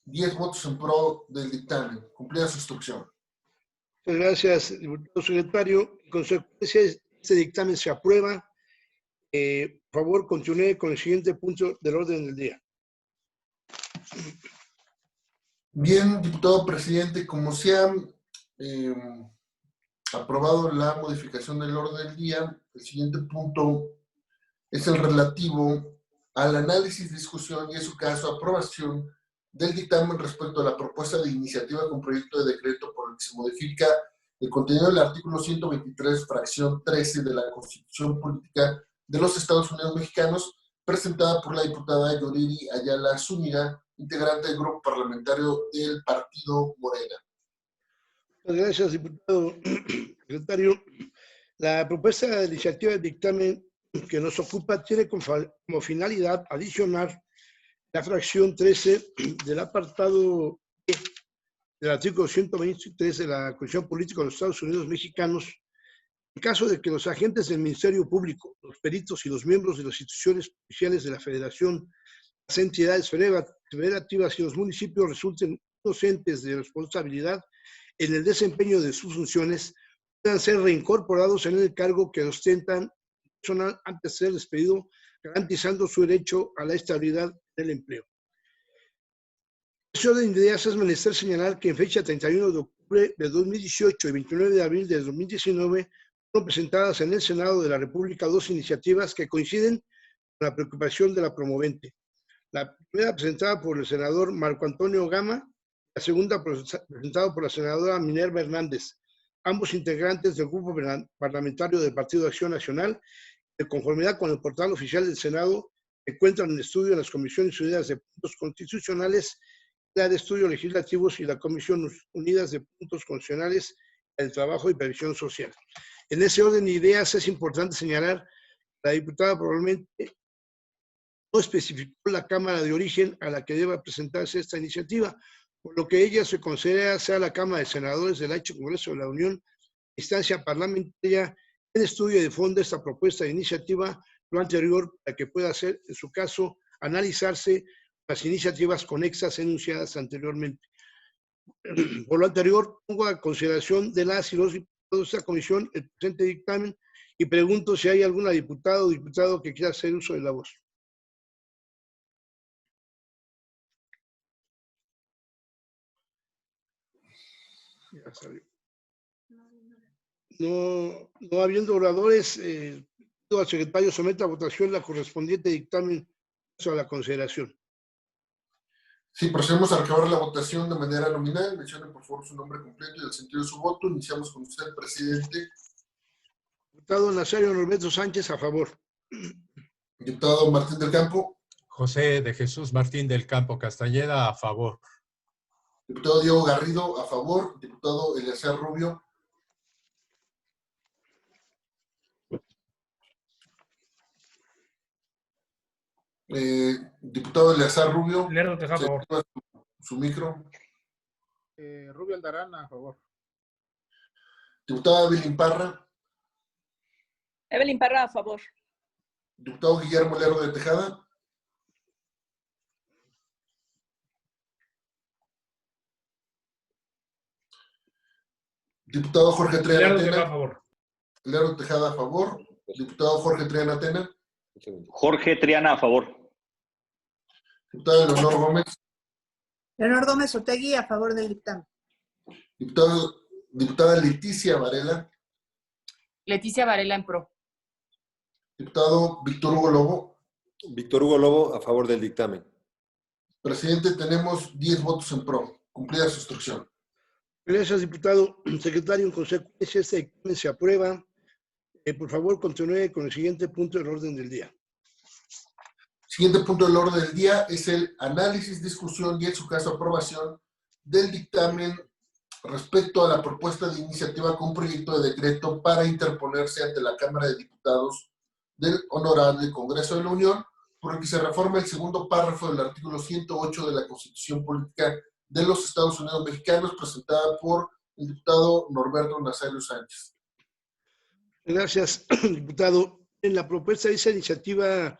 10 votos en pro del dictamen. Cumplida su instrucción. Muchas gracias, diputado secretario. En consecuencia, este dictamen se aprueba. Por favor, continúe con el siguiente punto del orden del día. Bien, diputado presidente, como se ha aprobado la modificación del orden del día, el siguiente punto es el relativo al análisis, discusión y, en su caso, aprobación del dictamen respecto a la propuesta de iniciativa con proyecto de decreto por el que se modifica el contenido del artículo 123, fracción 13 de la Constitución Política de los Estados Unidos Mexicanos, presentada por la diputada Yoriri Ayala Zúñiga, integrante del grupo parlamentario del Partido Morena. Muchas gracias, diputado secretario. La propuesta de iniciativa de dictamen que nos ocupa tiene como finalidad adicionar la fracción 13 del apartado E del artículo 123 de la Constitución Política de los Estados Unidos Mexicanos, en caso de que los agentes del Ministerio Público, los peritos y los miembros de las instituciones policiales de la Federación, las entidades federativas y los municipios resulten inocentes de responsabilidad en el desempeño de sus funciones, puedan ser reincorporados en el cargo que ostentan personal antes de ser despedido, garantizando su derecho a la estabilidad del empleo. En orden de ideas es menester señalar que en fecha 31 de octubre de 2018 y 29 de abril de 2019 fueron presentadas en el Senado de la República dos iniciativas que coinciden con la preocupación de la promovente. La primera presentada por el senador Marco Antonio Gama, la segunda presentada por la senadora Minerva Hernández, ambos integrantes del grupo parlamentario del Partido de Acción Nacional, de conformidad con el portal oficial del Senado, se encuentran en estudio en las Comisiones Unidas de Puntos Constitucionales de Estudios Legislativos y la Comisión Unidas de Puntos Constitucionales del Trabajo y Previsión Social. En ese orden de ideas es importante señalar que la diputada probablemente no especificó la Cámara de origen a la que deba presentarse esta iniciativa, por lo que ella se considera sea la Cámara de Senadores del H. Congreso de la Unión, instancia parlamentaria en estudio de fondo esta propuesta de iniciativa, lo anterior para que pueda ser, en su caso, analizarse las iniciativas conexas enunciadas anteriormente. Por lo anterior, pongo a consideración de las y los diputados de esta comisión el presente dictamen y pregunto si hay alguna diputada o diputado que quiera hacer uso de la voz. Ya salió. No habiendo oradores, pido al secretario someta a votación la correspondiente dictamen a la consideración. Sí, procedemos a recabar la votación de manera nominal. Mencione por favor su nombre completo y el sentido de su voto. Iniciamos con usted, presidente. Diputado Nazario Norberto Sánchez, a favor. Diputado Martín del Campo. José de Jesús Martín del Campo Castañeda, a favor. Diputado Diego Garrido, a favor. Diputado Eleazar Rubio. Diputado Eleazar Rubio. Lerdo Tejada, a favor. Su micro. Rubio Aldarán, a favor. Diputada Evelyn Parra. Evelyn Parra, a favor. Diputado Guillermo Lerdo de Tejada. Diputado Jorge Triana Lerdo Tena. Tejada, a favor. Lerdo Tejada, a favor. Diputado Jorge Triana Tena. Jorge Triana, a favor. Diputado Leonor Gómez. Leonor Gómez Otegui, a favor del dictamen. Diputada Leticia Varela. Leticia Varela en pro. Diputado Víctor Hugo Lobo. Víctor Hugo Lobo, a favor del dictamen. Presidente, tenemos 10 votos en pro. Cumplida su instrucción. Gracias, diputado. Secretario, en consecuencia, este dictamen se aprueba. Por favor, continúe con el siguiente punto del orden del día. Siguiente punto del orden del día es el análisis, discusión y, en su caso, aprobación del dictamen respecto a la propuesta de iniciativa con proyecto de decreto para interponerse ante la Cámara de Diputados del Honorable Congreso de la Unión, por el que se reforma el segundo párrafo del artículo 108 de la Constitución Política de los Estados Unidos Mexicanos, presentada por el diputado Norberto Nazario Sánchez. Gracias, diputado. En la propuesta de esa iniciativa,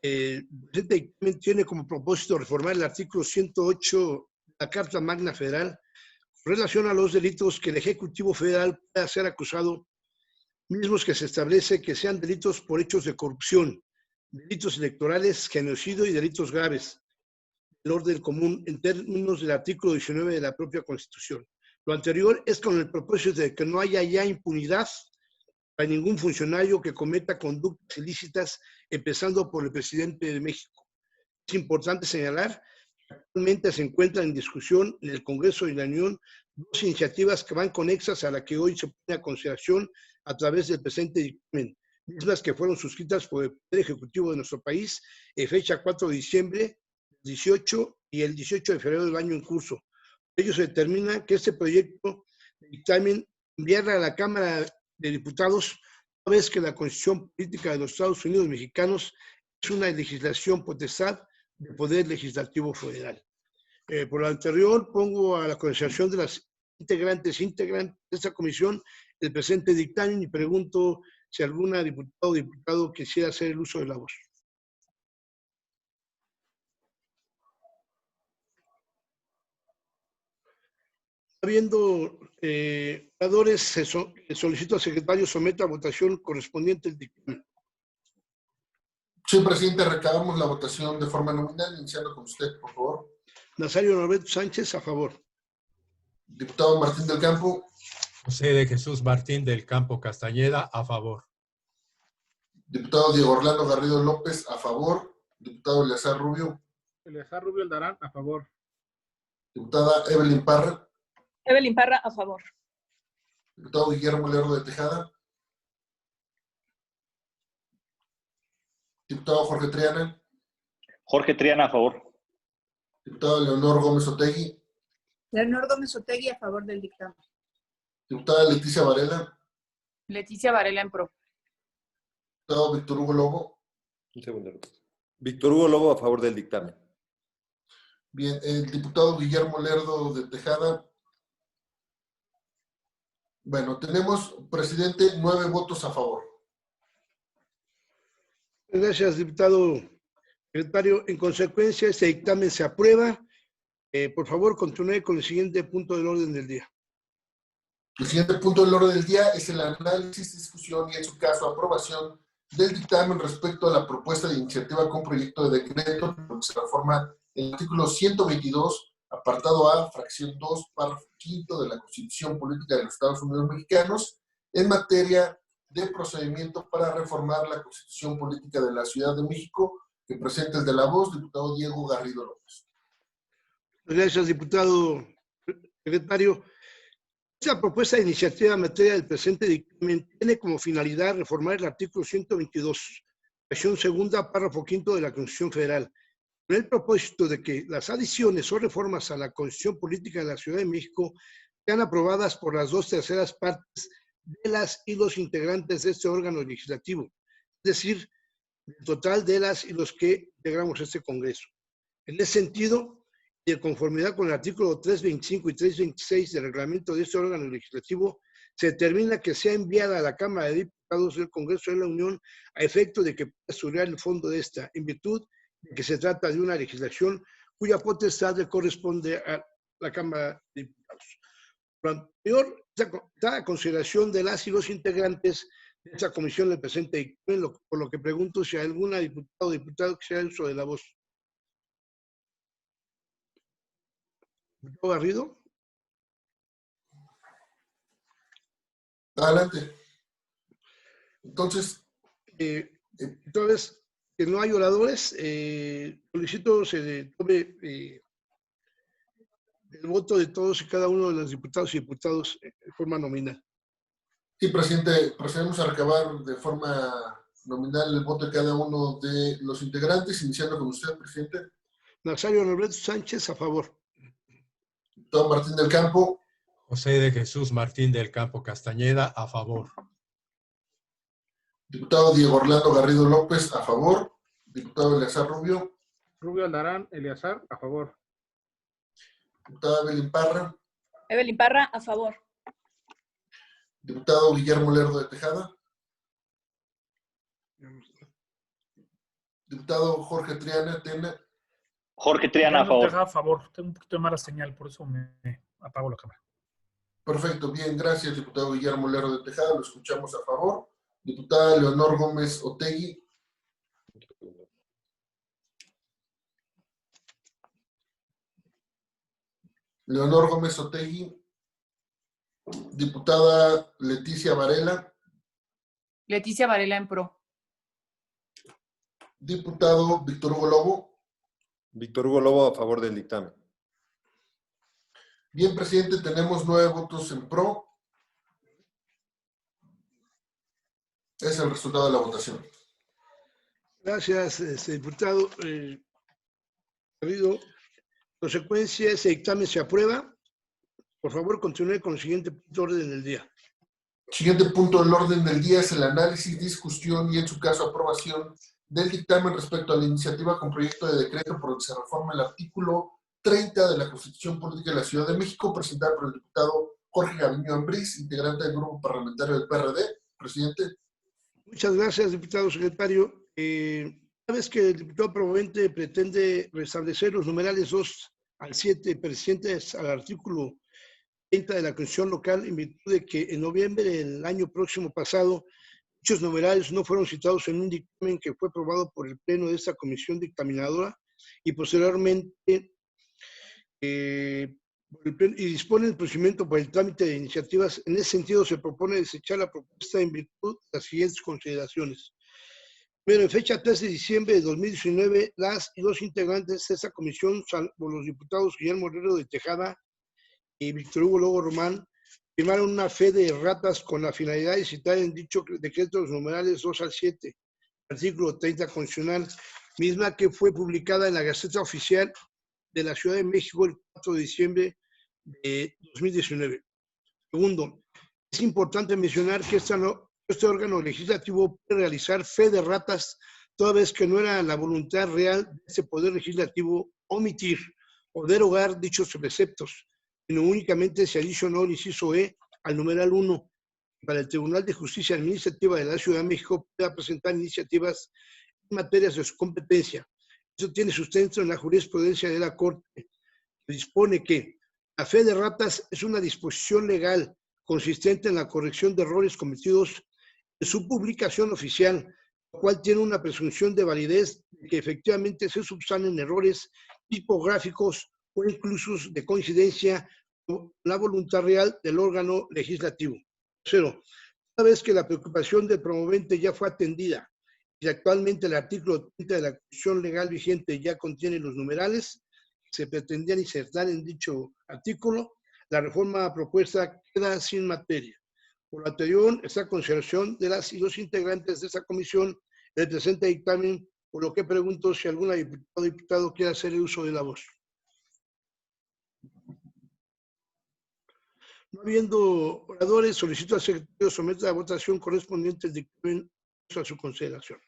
el presente dictamen tiene como propósito reformar el artículo 108 de la Carta Magna Federal con relación a los delitos que el Ejecutivo Federal pueda ser acusado, mismos que se establece que sean delitos por hechos de corrupción, delitos electorales, genocidio y delitos graves del orden común en términos del artículo 19 de la propia Constitución. Lo anterior es con el propósito de que no haya ya impunidad para ningún funcionario que cometa conductas ilícitas, empezando por el presidente de México. Es importante señalar que actualmente se encuentran en discusión en el Congreso de la Unión dos iniciativas que van conexas a la que hoy se pone a consideración a través del presente dictamen, mismas que fueron suscritas por el Poder Ejecutivo de nuestro país en fecha 4 de diciembre, 18 y el 18 de febrero del año en curso. Por ello se determina que este proyecto de dictamen enviará a la Cámara de Diputados, una vez que la Constitución Política de los Estados Unidos Mexicanos es una legislación potestad del Poder Legislativo Federal. Por lo anterior, pongo a la consideración de las integrantes de esta comisión el presente dictamen y pregunto si alguna diputada o diputado quisiera hacer el uso de la voz. Habiendo oradores, solicito al secretario someta a votación correspondiente el dictamen. Sí, presidente, recabamos la votación de forma nominal, iniciando con usted, por favor. Nazario Norberto Sánchez, a favor. Diputado Martín del Campo. José de Jesús Martín del Campo Castañeda, a favor. Diputado Diego Orlando Garrido López, a favor. Diputado Eleazar Rubio. Eleazar Rubio Aldarán, a favor. Diputada Evelyn Parra. Evelyn Parra, a favor. Diputado Guillermo Lerdo de Tejada. Diputado Jorge Triana. Jorge Triana, a favor. Diputada Leonor Gómez Otegui. Leonor Gómez Otegui a favor del dictamen. Diputada Leticia Varela. Leticia Varela en pro. Diputado Víctor Hugo Lobo. Un segundo. Víctor Hugo Lobo a favor del dictamen. Bien, el diputado Guillermo Lerdo de Tejada. Bueno, tenemos, presidente, 9 votos a favor. Gracias, diputado secretario. En consecuencia, este dictamen se aprueba. Por favor, continúe con el siguiente punto del orden del día. El siguiente punto del orden del día es el análisis, discusión y, en su caso, aprobación del dictamen respecto a la propuesta de iniciativa con proyecto de decreto que se reforma el artículo 122, apartado A, fracción 2, párrafo 5 de la Constitución Política de los Estados Unidos Mexicanos, en materia de procedimiento para reformar la Constitución Política de la Ciudad de México, que presenta el de la voz, diputado Diego Garrido López. Gracias, diputado secretario. Esta propuesta de iniciativa en materia del presente dictamen tiene como finalidad reformar el artículo 122, fracción segunda, párrafo 5 de la Constitución Federal, con el propósito de que las adiciones o reformas a la Constitución Política de la Ciudad de México sean aprobadas por las 2/3 partes de las y los integrantes de este órgano legislativo, es decir, el total de las y los que integramos este Congreso. En ese sentido, y de conformidad con el artículo 325 y 326 del reglamento de este órgano legislativo, se determina que sea enviada a la Cámara de Diputados del Congreso de la Unión a efecto de que pueda estudiar el fondo de esta, en virtud de que se trata de una legislación cuya potestad le corresponde a la Cámara de Diputados. Por lo anterior, dada consideración de las y los integrantes de esta comisión del presente dictamen, por lo que pregunto si hay alguna diputado o diputado que sea uso de la voz. ¿Diputado Garrido? Adelante. Entonces, que no hay oradores, solicito se tome el voto de todos y cada uno de los diputados y diputados de forma nominal. Sí, presidente, procedemos a recabar de forma nominal el voto de cada uno de los integrantes, iniciando con usted, presidente. Nazario Norberto Sánchez, a favor. Diputado Martín del Campo. José de Jesús Martín del Campo Castañeda, a favor. Diputado Diego Orlando Garrido López, a favor. Diputado Eleazar Rubio. Rubio Aldarán Eleazar, a favor. Diputada Evelyn Parra. Evelyn Parra, a favor. Diputado Guillermo Lerdo de Tejada. Diputado Jorge Triana Tena. Jorge Triana, a favor. A favor. Tengo un poquito de mala señal, por eso me apago la cámara. Perfecto, bien, gracias, diputado Guillermo Lerdo de Tejada. Lo escuchamos a favor. Diputada Leonor Gómez Otegui. Leonor Gómez Otegui. Diputada Leticia Varela. Leticia Varela en pro. Diputado Víctor Hugo Lobo. Víctor Hugo Lobo a favor del dictamen. Bien, presidente, tenemos 9 votos en pro. Es el resultado de la votación. Gracias, diputado Garrido. Consecuencia, ese dictamen se aprueba. Por favor, continúe con el siguiente punto de orden del día. Siguiente punto del orden del día es el análisis, discusión y, en su caso, aprobación del dictamen respecto a la iniciativa con proyecto de decreto por el que se reforma el artículo 30 de la Constitución Política de la Ciudad de México, presentada por el diputado Jorge Gaviño Ambriz, integrante del grupo parlamentario del PRD. Presidente. Muchas gracias, diputado secretario. Una vez que el diputado promovente pretende restablecer los numerales 2 al 7 presentes al artículo 30 de la Constitución local, en virtud de que en noviembre del año próximo pasado, dichos numerales no fueron citados en un dictamen que fue aprobado por el Pleno de esta comisión dictaminadora y posteriormente y dispone el procedimiento por el trámite de iniciativas. En ese sentido, se propone desechar la propuesta en virtud de las siguientes consideraciones. Primero, en fecha 3 de diciembre de 2019, las y los integrantes de esta comisión, salvo los diputados Guillermo Lerdo de Tejada y Víctor Hugo Lobo Román, firmaron una fe de erratas con la finalidad de citar en dicho decreto los numerales 2 al 7, artículo 30 constitucional, misma que fue publicada en la Gaceta Oficial de la Ciudad de México el 4 de diciembre de 2019. Segundo, es importante mencionar que este órgano legislativo puede realizar fe de ratas toda vez que no era la voluntad real de este poder legislativo omitir o derogar dichos preceptos, sino únicamente se adicionó el inciso E al numeral 1 para el Tribunal de Justicia Administrativa de la Ciudad de México pueda presentar iniciativas en materias de su competencia. Eso tiene sustento en la jurisprudencia de la Corte, que dispone que la fe de ratas es una disposición legal consistente en la corrección de errores cometidos en su publicación oficial, lo cual tiene una presunción de validez de que efectivamente se subsanen errores tipográficos o incluso de coincidencia con la voluntad real del órgano legislativo. Tercero, una vez que la preocupación del promovente ya fue atendida y actualmente el artículo 30 de la Constitución legal vigente ya contiene los numerales que se pretendían insertar en dicho artículo, la reforma propuesta queda sin materia. Por lo anterior, esta consideración de las y los integrantes de esta comisión del presente dictamen, por lo que pregunto si alguna diputada o diputado quiere hacer el uso de la voz. No habiendo oradores, solicito al secretario someter a la votación correspondiente el dictamen a su consideración.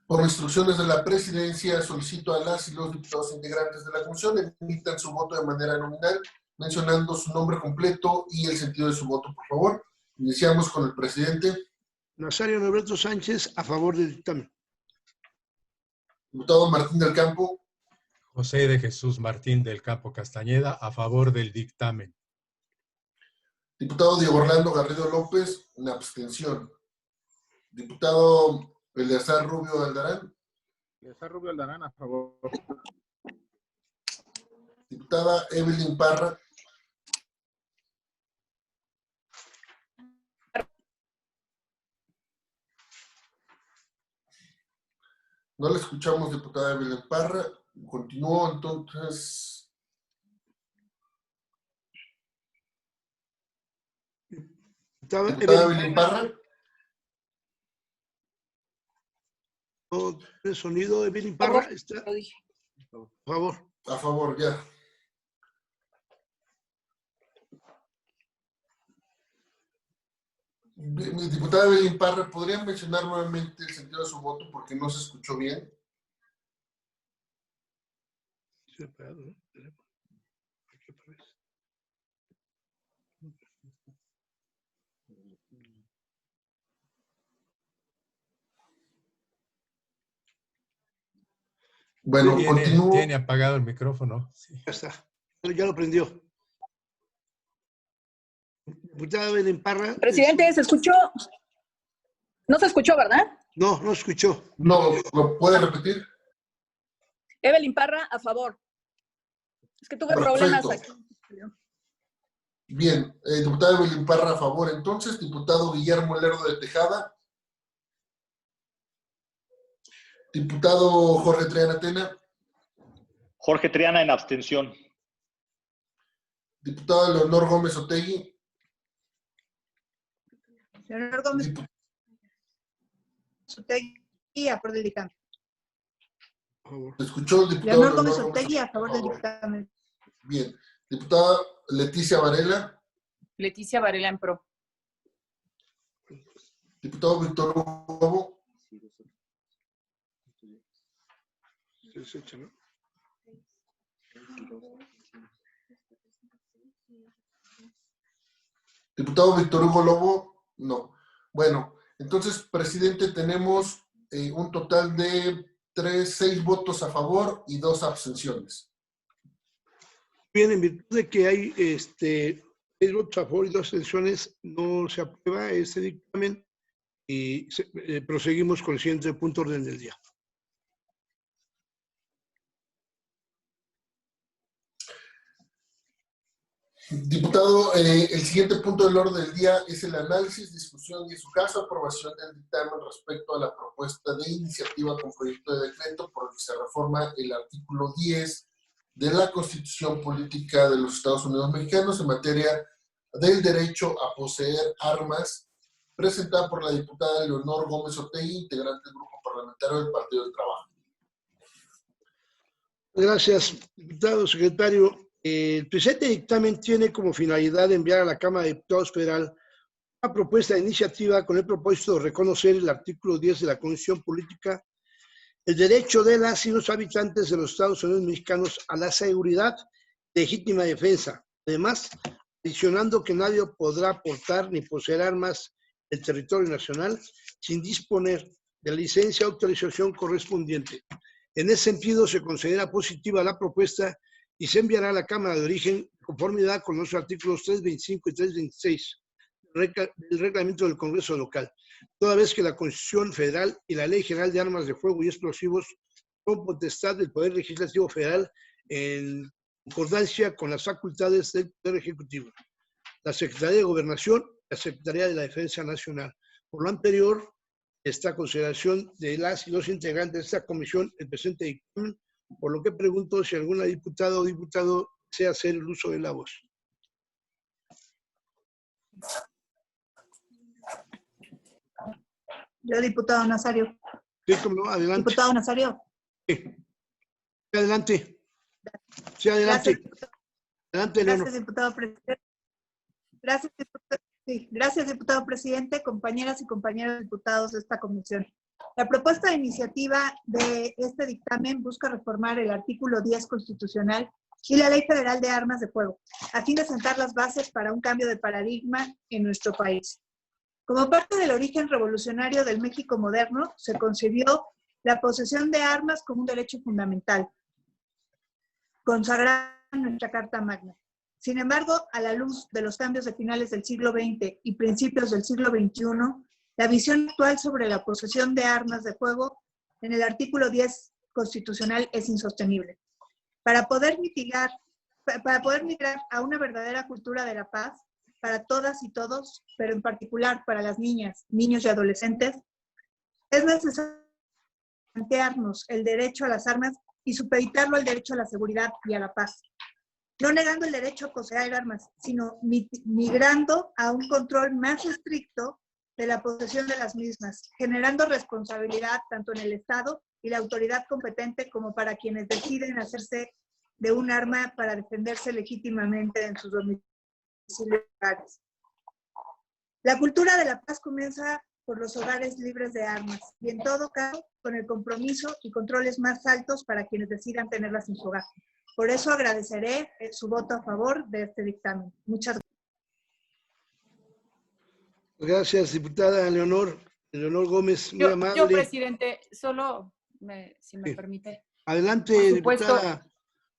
Por instrucciones de la presidencia, solicito a las y los diputados integrantes de la comisión emitan su voto de manera nominal, mencionando su nombre completo y el sentido de su voto, por favor. Iniciamos con el presidente. Nazario Norberto Sánchez, a favor del dictamen. Diputado Martín del Campo. José de Jesús Martín del Campo Castañeda, a favor del dictamen. Diputado Diego Orlando Garrido López, en abstención. Diputado Eleazar Rubio Aldarán. Eleazar Rubio Aldarán, a favor. Diputada Evelyn Parra. No la escuchamos, diputada Evelyn Parra. Continúo, entonces. Diputada Evelyn Parra. No, el sonido de Evelyn Parra está. A favor. A favor, ya. Diputada Evelyn Parra, ¿podrían mencionar nuevamente el sentido de su voto porque no se escuchó bien? Bueno, continúo. Tiene apagado el micrófono. Sí. Ya está. Ya lo prendió. Diputada Evelyn Parra. Presidente, ¿se escuchó? No se escuchó, ¿verdad? No, no escuchó. No, ¿lo puede repetir? Evelyn Parra, a favor. Es que tuve problemas aquí. Bien, diputada Evelyn Parra, a favor. Entonces, diputado Guillermo Lerdo de Tejada. Diputado Jorge Triana Tena. Jorge Triana, en abstención. Diputado Leonor Gómez Otegui. Leonor Gómez Otegui, a favor del dictamen. ¿Escuchó el diputado Leonor Gómez Otegui, a favor del dictamen. Bien. Diputada Leticia Varela. Leticia Varela, en pro. Diputado Víctor Hugo Lobo. Diputado Víctor Hugo Lobo, no. Bueno, entonces, presidente, tenemos un total de 6 votos a favor y 2 abstenciones. Bien, en virtud de que hay 6 votos a favor y 2 abstenciones, no se aprueba este dictamen y proseguimos con el siguiente punto orden del día. Diputado, el siguiente punto del orden del día es el análisis, discusión y, en su caso, aprobación del dictamen respecto a la propuesta de iniciativa con proyecto de decreto por el que se reforma el artículo 10 de la Constitución Política de los Estados Unidos Mexicanos en materia del derecho a poseer armas, presentada por la diputada Leonor Gómez Otegui, integrante del Grupo Parlamentario del Partido del Trabajo. Gracias, diputado secretario. El presente dictamen tiene como finalidad enviar a la Cámara de Diputados Federal una propuesta de iniciativa con el propósito de reconocer el artículo 10 de la Constitución Política, el derecho de las y los habitantes de los Estados Unidos mexicanos a la seguridad y legítima defensa. Además, adicionando que nadie podrá portar ni poseer armas en el territorio nacional sin disponer de la licencia o autorización correspondiente. En ese sentido, se considera positiva la propuesta y se enviará a la Cámara de Origen en conformidad con los artículos 325 y 326 del reglamento del Congreso local, toda vez que la Constitución Federal y la Ley General de Armas de Fuego y Explosivos son potestad del Poder Legislativo Federal en concordancia con las facultades del Poder Ejecutivo, la Secretaría de Gobernación y la Secretaría de la Defensa Nacional. Por lo anterior, esta consideración de las y los integrantes de esta comisión, el presente dictamen, por lo que pregunto si alguna diputada o diputado desea hacer el uso de la voz. Yo, diputado Nazario. Sí, cómo no, adelante. Diputado Nazario. Sí. Adelante. Sí, adelante. Gracias, Adelante, Leonor. gracias, diputado presidente. Gracias, diputado presidente, compañeras y compañeros diputados de esta comisión. La propuesta de iniciativa de este dictamen busca reformar el artículo 10 constitucional y la Ley Federal de Armas de Fuego, a fin de sentar las bases para un cambio de paradigma en nuestro país. Como parte del origen revolucionario del México moderno, se concibió la posesión de armas como un derecho fundamental, consagrado en nuestra Carta Magna. Sin embargo, a la luz de los cambios de finales del siglo XX y principios del siglo XXI, la visión actual sobre la posesión de armas de fuego en el artículo 10 constitucional es insostenible. Para poder migrar a una verdadera cultura de la paz, para todas y todos, pero en particular para las niñas, niños y adolescentes, es necesario plantearnos el derecho a las armas y supeditarlo al derecho a la seguridad y a la paz. No negando el derecho a poseer armas, sino migrando a un control más estricto de la posesión de las mismas, generando responsabilidad tanto en el Estado y la autoridad competente como para quienes deciden hacerse de un arma para defenderse legítimamente en sus domicilios. La cultura de la paz comienza por los hogares libres de armas y en todo caso con el compromiso y controles más altos para quienes decidan tenerlas en su hogar. Por eso agradeceré su voto a favor de este dictamen. Muchas gracias. Gracias, diputada Leonor Gómez, muy amable. Yo, presidente, solo, si me permite. Adelante, por supuesto, diputada.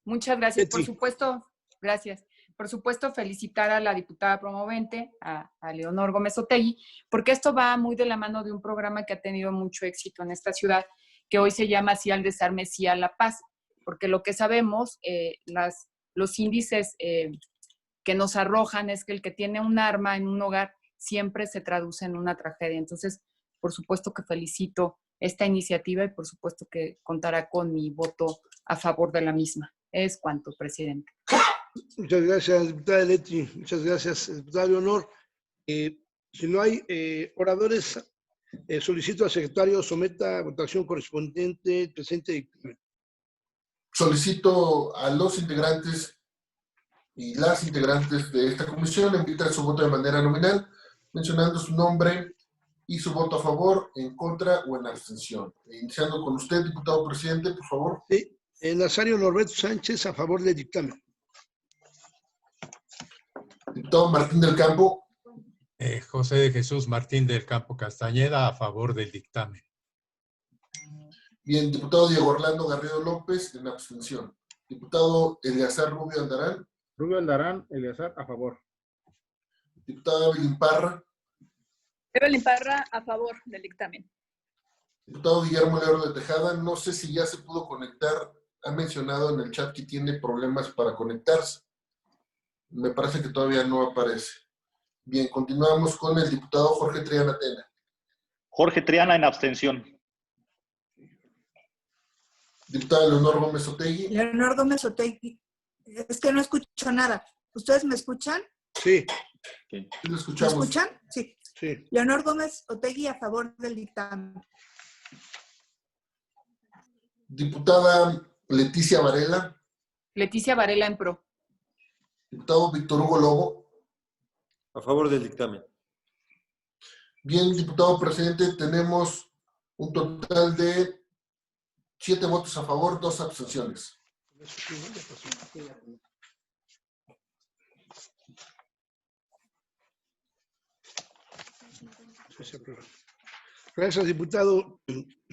Muchas gracias. Betty. Por supuesto, gracias. Por supuesto, felicitar a la diputada promovente, a Leonor Gómez Otegui, porque esto va muy de la mano de un programa que ha tenido mucho éxito en esta ciudad, que hoy se llama Sí al Desarme, Sí a la Paz, porque lo que sabemos, los índices que nos arrojan es que el que tiene un arma en un hogar siempre se traduce en una tragedia. Entonces, por supuesto que felicito esta iniciativa y por supuesto que contará con mi voto a favor de la misma. Es cuanto, presidente. Muchas gracias, diputada Leti. Muchas gracias, diputada Leonor. Si no hay oradores, solicito al secretario someta a votación correspondiente el presente dictamen. Solicito a los integrantes y las integrantes de esta comisión emitan su voto de manera nominal, mencionando su nombre y su voto a favor, en contra o en abstención. Iniciando con usted, diputado presidente, por favor. Sí, Nazario Norberto Sánchez, a favor del dictamen. Diputado Martín del Campo. José de Jesús Martín del Campo Castañeda, a favor del dictamen. Bien, diputado Diego Orlando Garrido López, en abstención. Diputado Eleazar Rubio Aldarán. Rubio Aldarán, Eleazar, a favor. Diputada Evelyn Parra. Evelyn Parra, a favor del dictamen. Diputado Guillermo León de Tejada, no sé si ya se pudo conectar. Ha mencionado en el chat que tiene problemas para conectarse. Me parece que todavía no aparece. Bien, continuamos con el diputado Jorge Triana Tena. Jorge Triana, en abstención. Diputada Leonor Gómez Otegui. Leonor Gómez Otegui. Es que no escucho nada. ¿Ustedes me escuchan? Sí. Sí, lo escuchamos. ¿Me escuchan? Sí. Sí. Leonor Gómez Otegui, a favor del dictamen. Diputada Leticia Varela. Leticia Varela en pro. Diputado Víctor Hugo Lobo. A favor del dictamen. Bien, diputado presidente, tenemos un total de 7 votos a favor, 2 abstenciones. Gracias, diputado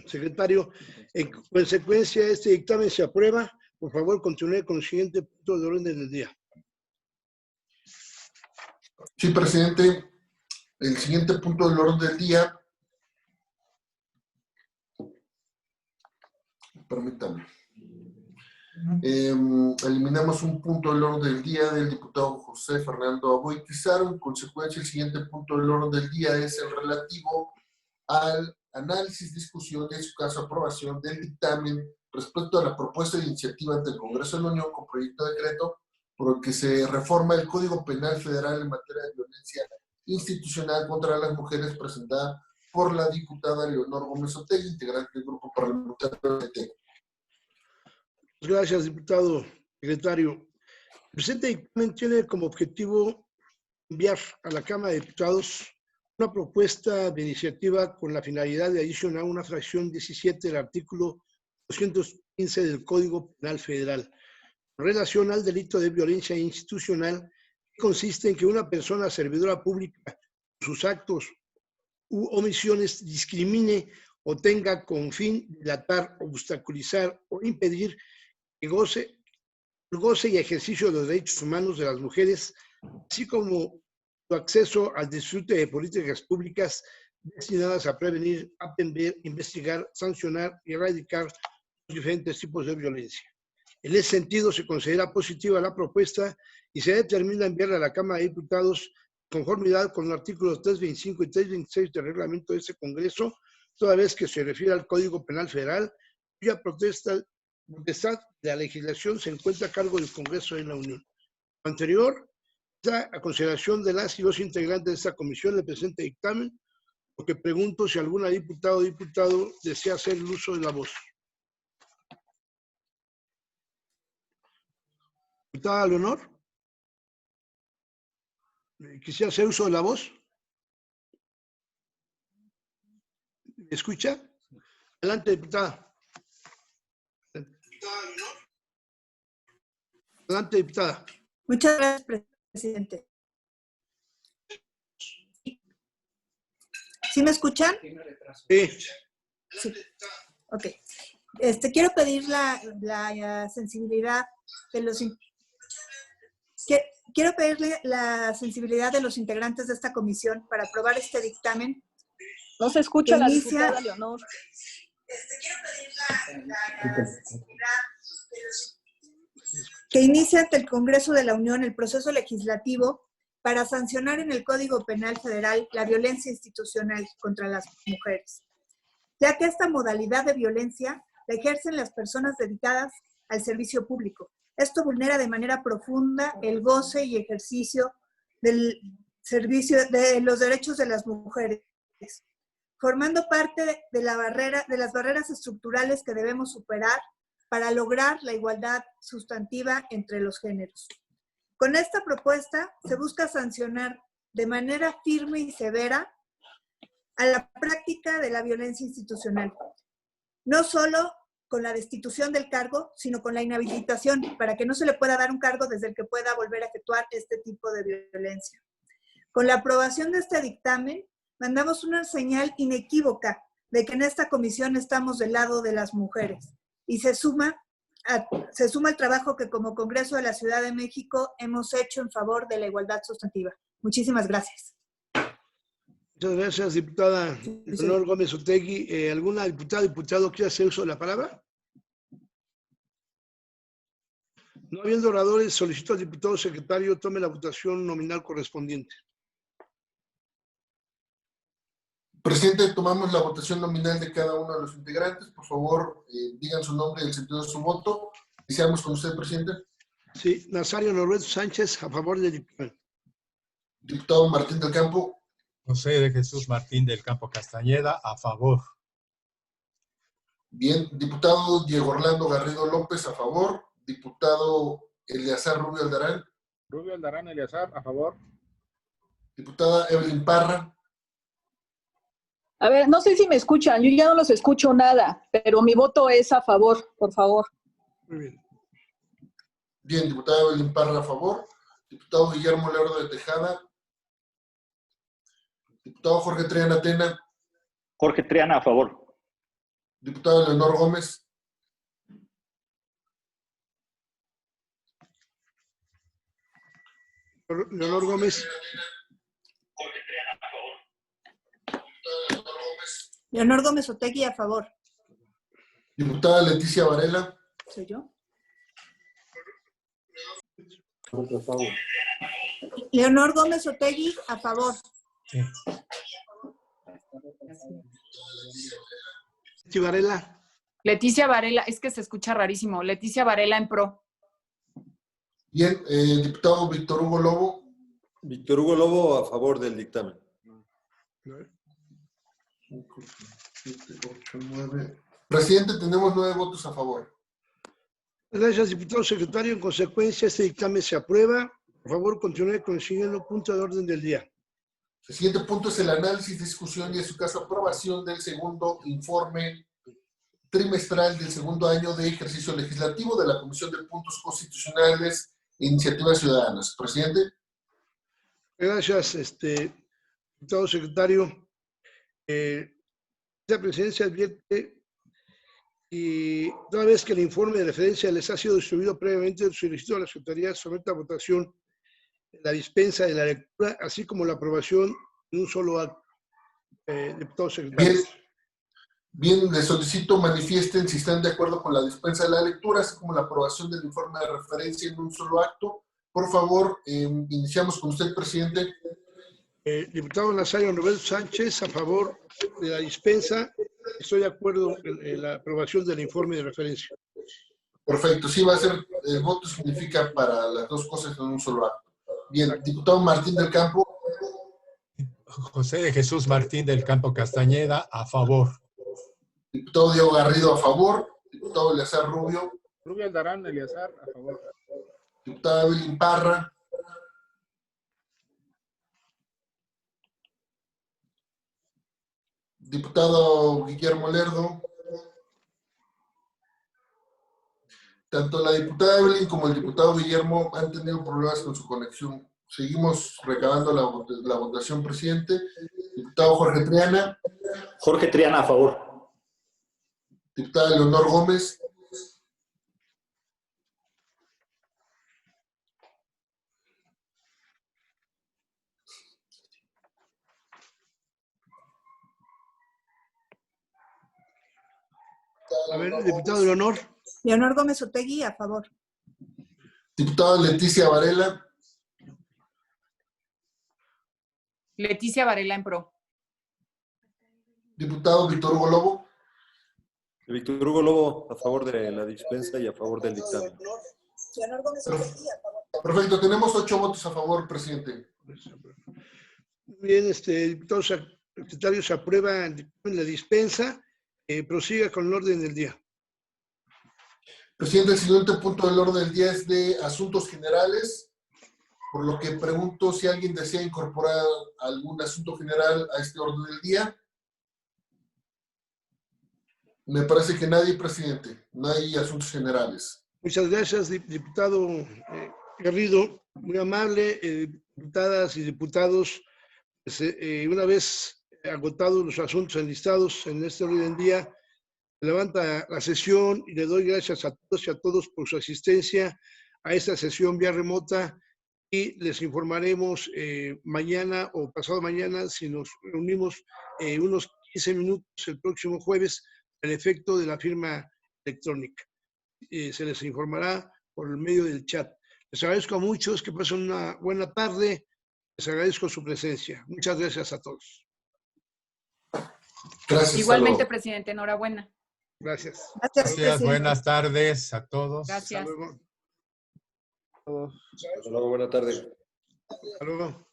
secretario. En consecuencia, este dictamen se aprueba. Por favor, continúe con el siguiente punto de orden del día. Sí, presidente. El siguiente punto del orden del día. Permítame. Eliminamos un punto del orden del día del diputado José Fernando Aboy Pizarro. En consecuencia, el siguiente punto del orden del día es el relativo al análisis, discusión y en su caso aprobación del dictamen respecto a la propuesta de iniciativa ante el Congreso de la Unión con proyecto de decreto por el que se reforma el Código Penal Federal en materia de violencia institucional contra las mujeres, presentada por la diputada Leonor Gómez Otegui, integrante del grupo parlamentario del PT. Gracias, diputado secretario. El presente dictamen tiene como objetivo enviar a la Cámara de Diputados una propuesta de iniciativa con la finalidad de adicionar una fracción 17 del artículo 215 del Código Penal Federal en relación al delito de violencia institucional, que consiste en que una persona servidora pública, por sus actos u omisiones, discrimine o tenga con fin dilatar, obstaculizar o impedir el goce y ejercicio de los derechos humanos de las mujeres, así como su acceso al disfrute de políticas públicas destinadas a prevenir, atender, investigar, sancionar y erradicar los diferentes tipos de violencia. En ese sentido, se considera positiva la propuesta y se determina enviarla a la Cámara de Diputados en conformidad con los artículos 325 y 326 del reglamento de este Congreso, toda vez que se refiere al Código Penal Federal, cuya potestad de la legislación se encuentra a cargo del Congreso de la Unión. Lo anterior, a consideración de las y los integrantes de esta comisión, le presente dictamen, porque pregunto si alguna diputada o diputado desea hacer el uso de la voz. Diputada Leonor, ¿quisiera hacer uso de la voz? ¿Me escucha? Adelante, diputada. Adelante, diputada. Muchas gracias, presidente. ¿Sí me escuchan? Sí. Sí. Ok. Quiero pedir la sensibilidad de los... Quiero pedirle la sensibilidad de los integrantes de esta comisión para aprobar este dictamen. No se escucha la diputada Leonor. Quiero pedir la sensibilidad de los... que inicia ante el Congreso de la Unión el proceso legislativo para sancionar en el Código Penal Federal la violencia institucional contra las mujeres, ya que esta modalidad de violencia la ejercen las personas dedicadas al servicio público. Esto vulnera de manera profunda el goce y ejercicio del servicio de los derechos de las mujeres, formando parte de las barreras estructurales que debemos superar para lograr la igualdad sustantiva entre los géneros. Con esta propuesta se busca sancionar de manera firme y severa a la práctica de la violencia institucional, no solo con la destitución del cargo, sino con la inhabilitación, para que no se le pueda dar un cargo desde el que pueda volver a efectuar este tipo de violencia. Con la aprobación de este dictamen, mandamos una señal inequívoca de que en esta comisión estamos del lado de las mujeres y se suma al trabajo que como Congreso de la Ciudad de México hemos hecho en favor de la igualdad sustantiva. Muchísimas gracias. Muchas gracias, diputada Leonor Gómez Otegui. ¿Alguna diputada o diputado quiere hacer uso de la palabra? No habiendo oradores, solicito al diputado secretario tome la votación nominal correspondiente. Presidente, tomamos la votación nominal de cada uno de los integrantes. Por favor, digan su nombre y el sentido de su voto. Iniciamos con usted, presidente. Sí, Nazario Norberto Sánchez, a favor del dictamen. Diputado Martín del Campo. José de Jesús Martín del Campo Castañeda, a favor. Bien, diputado Diego Orlando Garrido López, a favor. Diputado Eleazar Rubio Aldarán. Rubio Aldarán Eleazar, a favor. Diputada Evelyn Parra. A ver, no sé si me escuchan, yo ya no los escucho nada, pero mi voto es a favor, por favor. Muy bien. Bien, diputada Evelyn Parra, a favor. Diputado Guillermo Lerdo de Tejada. Diputado Jorge Triana Tena. Jorge Triana, a favor. Diputado Leonor Gómez. Leonor Gómez. Leonor Gómez Otegui, a favor. Diputada Leticia Varela. ¿Soy yo? Leonor Gómez Otegui, a favor. Sí. Varela. Leticia Varela, es que se escucha rarísimo. Leticia Varela en pro. Bien, diputado Víctor Hugo Lobo. Víctor Hugo Lobo, a favor del dictamen. 5, 7, 8, 9. Presidente, tenemos 9 votos a favor. Gracias, diputado secretario. En consecuencia, este dictamen se aprueba. Por favor, continúe con el siguiente punto de orden del día. El siguiente punto es el análisis, discusión y, en su caso, aprobación del segundo informe trimestral del segundo año de ejercicio legislativo de la Comisión de Puntos Constitucionales e Iniciativas Ciudadanas. Presidente. Gracias, diputado secretario. La presidencia advierte y toda vez que el informe de referencia les ha sido distribuido previamente, solicito a la Secretaría someta a votación la dispensa de la lectura, así como la aprobación en un solo acto. Diputado secretario. Bien, les solicito manifiesten si están de acuerdo con la dispensa de la lectura, así como la aprobación del informe de referencia en un solo acto. Por favor, iniciamos con usted, presidente. Diputado Nazario Roberto Sánchez, a favor de la dispensa. Estoy de acuerdo en la aprobación del informe de referencia. Perfecto, sí va a ser, el voto significa para las dos cosas en un solo acto. Bien, diputado Martín del Campo. José de Jesús Martín del Campo Castañeda, a favor. Diputado Diego Garrido, a favor. Diputado Eleazar Rubio. Rubio Aldarán Eleazar, a favor. Diputada Evelyn Parra. Diputado Guillermo Lerdo. Tanto la diputada Evelyn como el diputado Guillermo han tenido problemas con su conexión. Seguimos recabando la votación, presidente. Diputado Jorge Triana. Jorge Triana, a favor. Diputada Leonor Gómez. A ver, diputado Leonor. Leonor Gómez Otegui, a favor. Diputada Leticia Varela. Leticia Varela en pro. Diputado Víctor Hugo Lobo. Víctor Hugo Lobo, a favor de la dispensa y a favor del dictamen. Leonor Gómez Otegui, a favor. Perfecto, tenemos 8 votos a favor, presidente. Bien, diputado secretario, se aprueba en la dispensa. Prosiga con el orden del día. Presidente, el siguiente punto del orden del día es de asuntos generales, por lo que pregunto si alguien desea incorporar algún asunto general a este orden del día. Me parece que nadie, presidente. No hay asuntos generales. Muchas gracias, diputado Garrido. Muy amable, diputadas y diputados. Una vez agotados los asuntos enlistados en este orden del día, levanta la sesión y le doy gracias a todos y a todos por su asistencia a esta sesión vía remota y les informaremos mañana o pasado mañana si nos reunimos unos 15 minutos el próximo jueves al efecto de la firma electrónica. Se les informará por el medio del chat. Les agradezco a muchos, que pasen una buena tarde. Les agradezco su presencia. Muchas gracias a todos. Gracias. Igualmente, presidente, enhorabuena. Gracias. Gracias, buenas tardes a todos. Gracias. Hasta luego. Hasta luego, buena tarde. Hasta luego.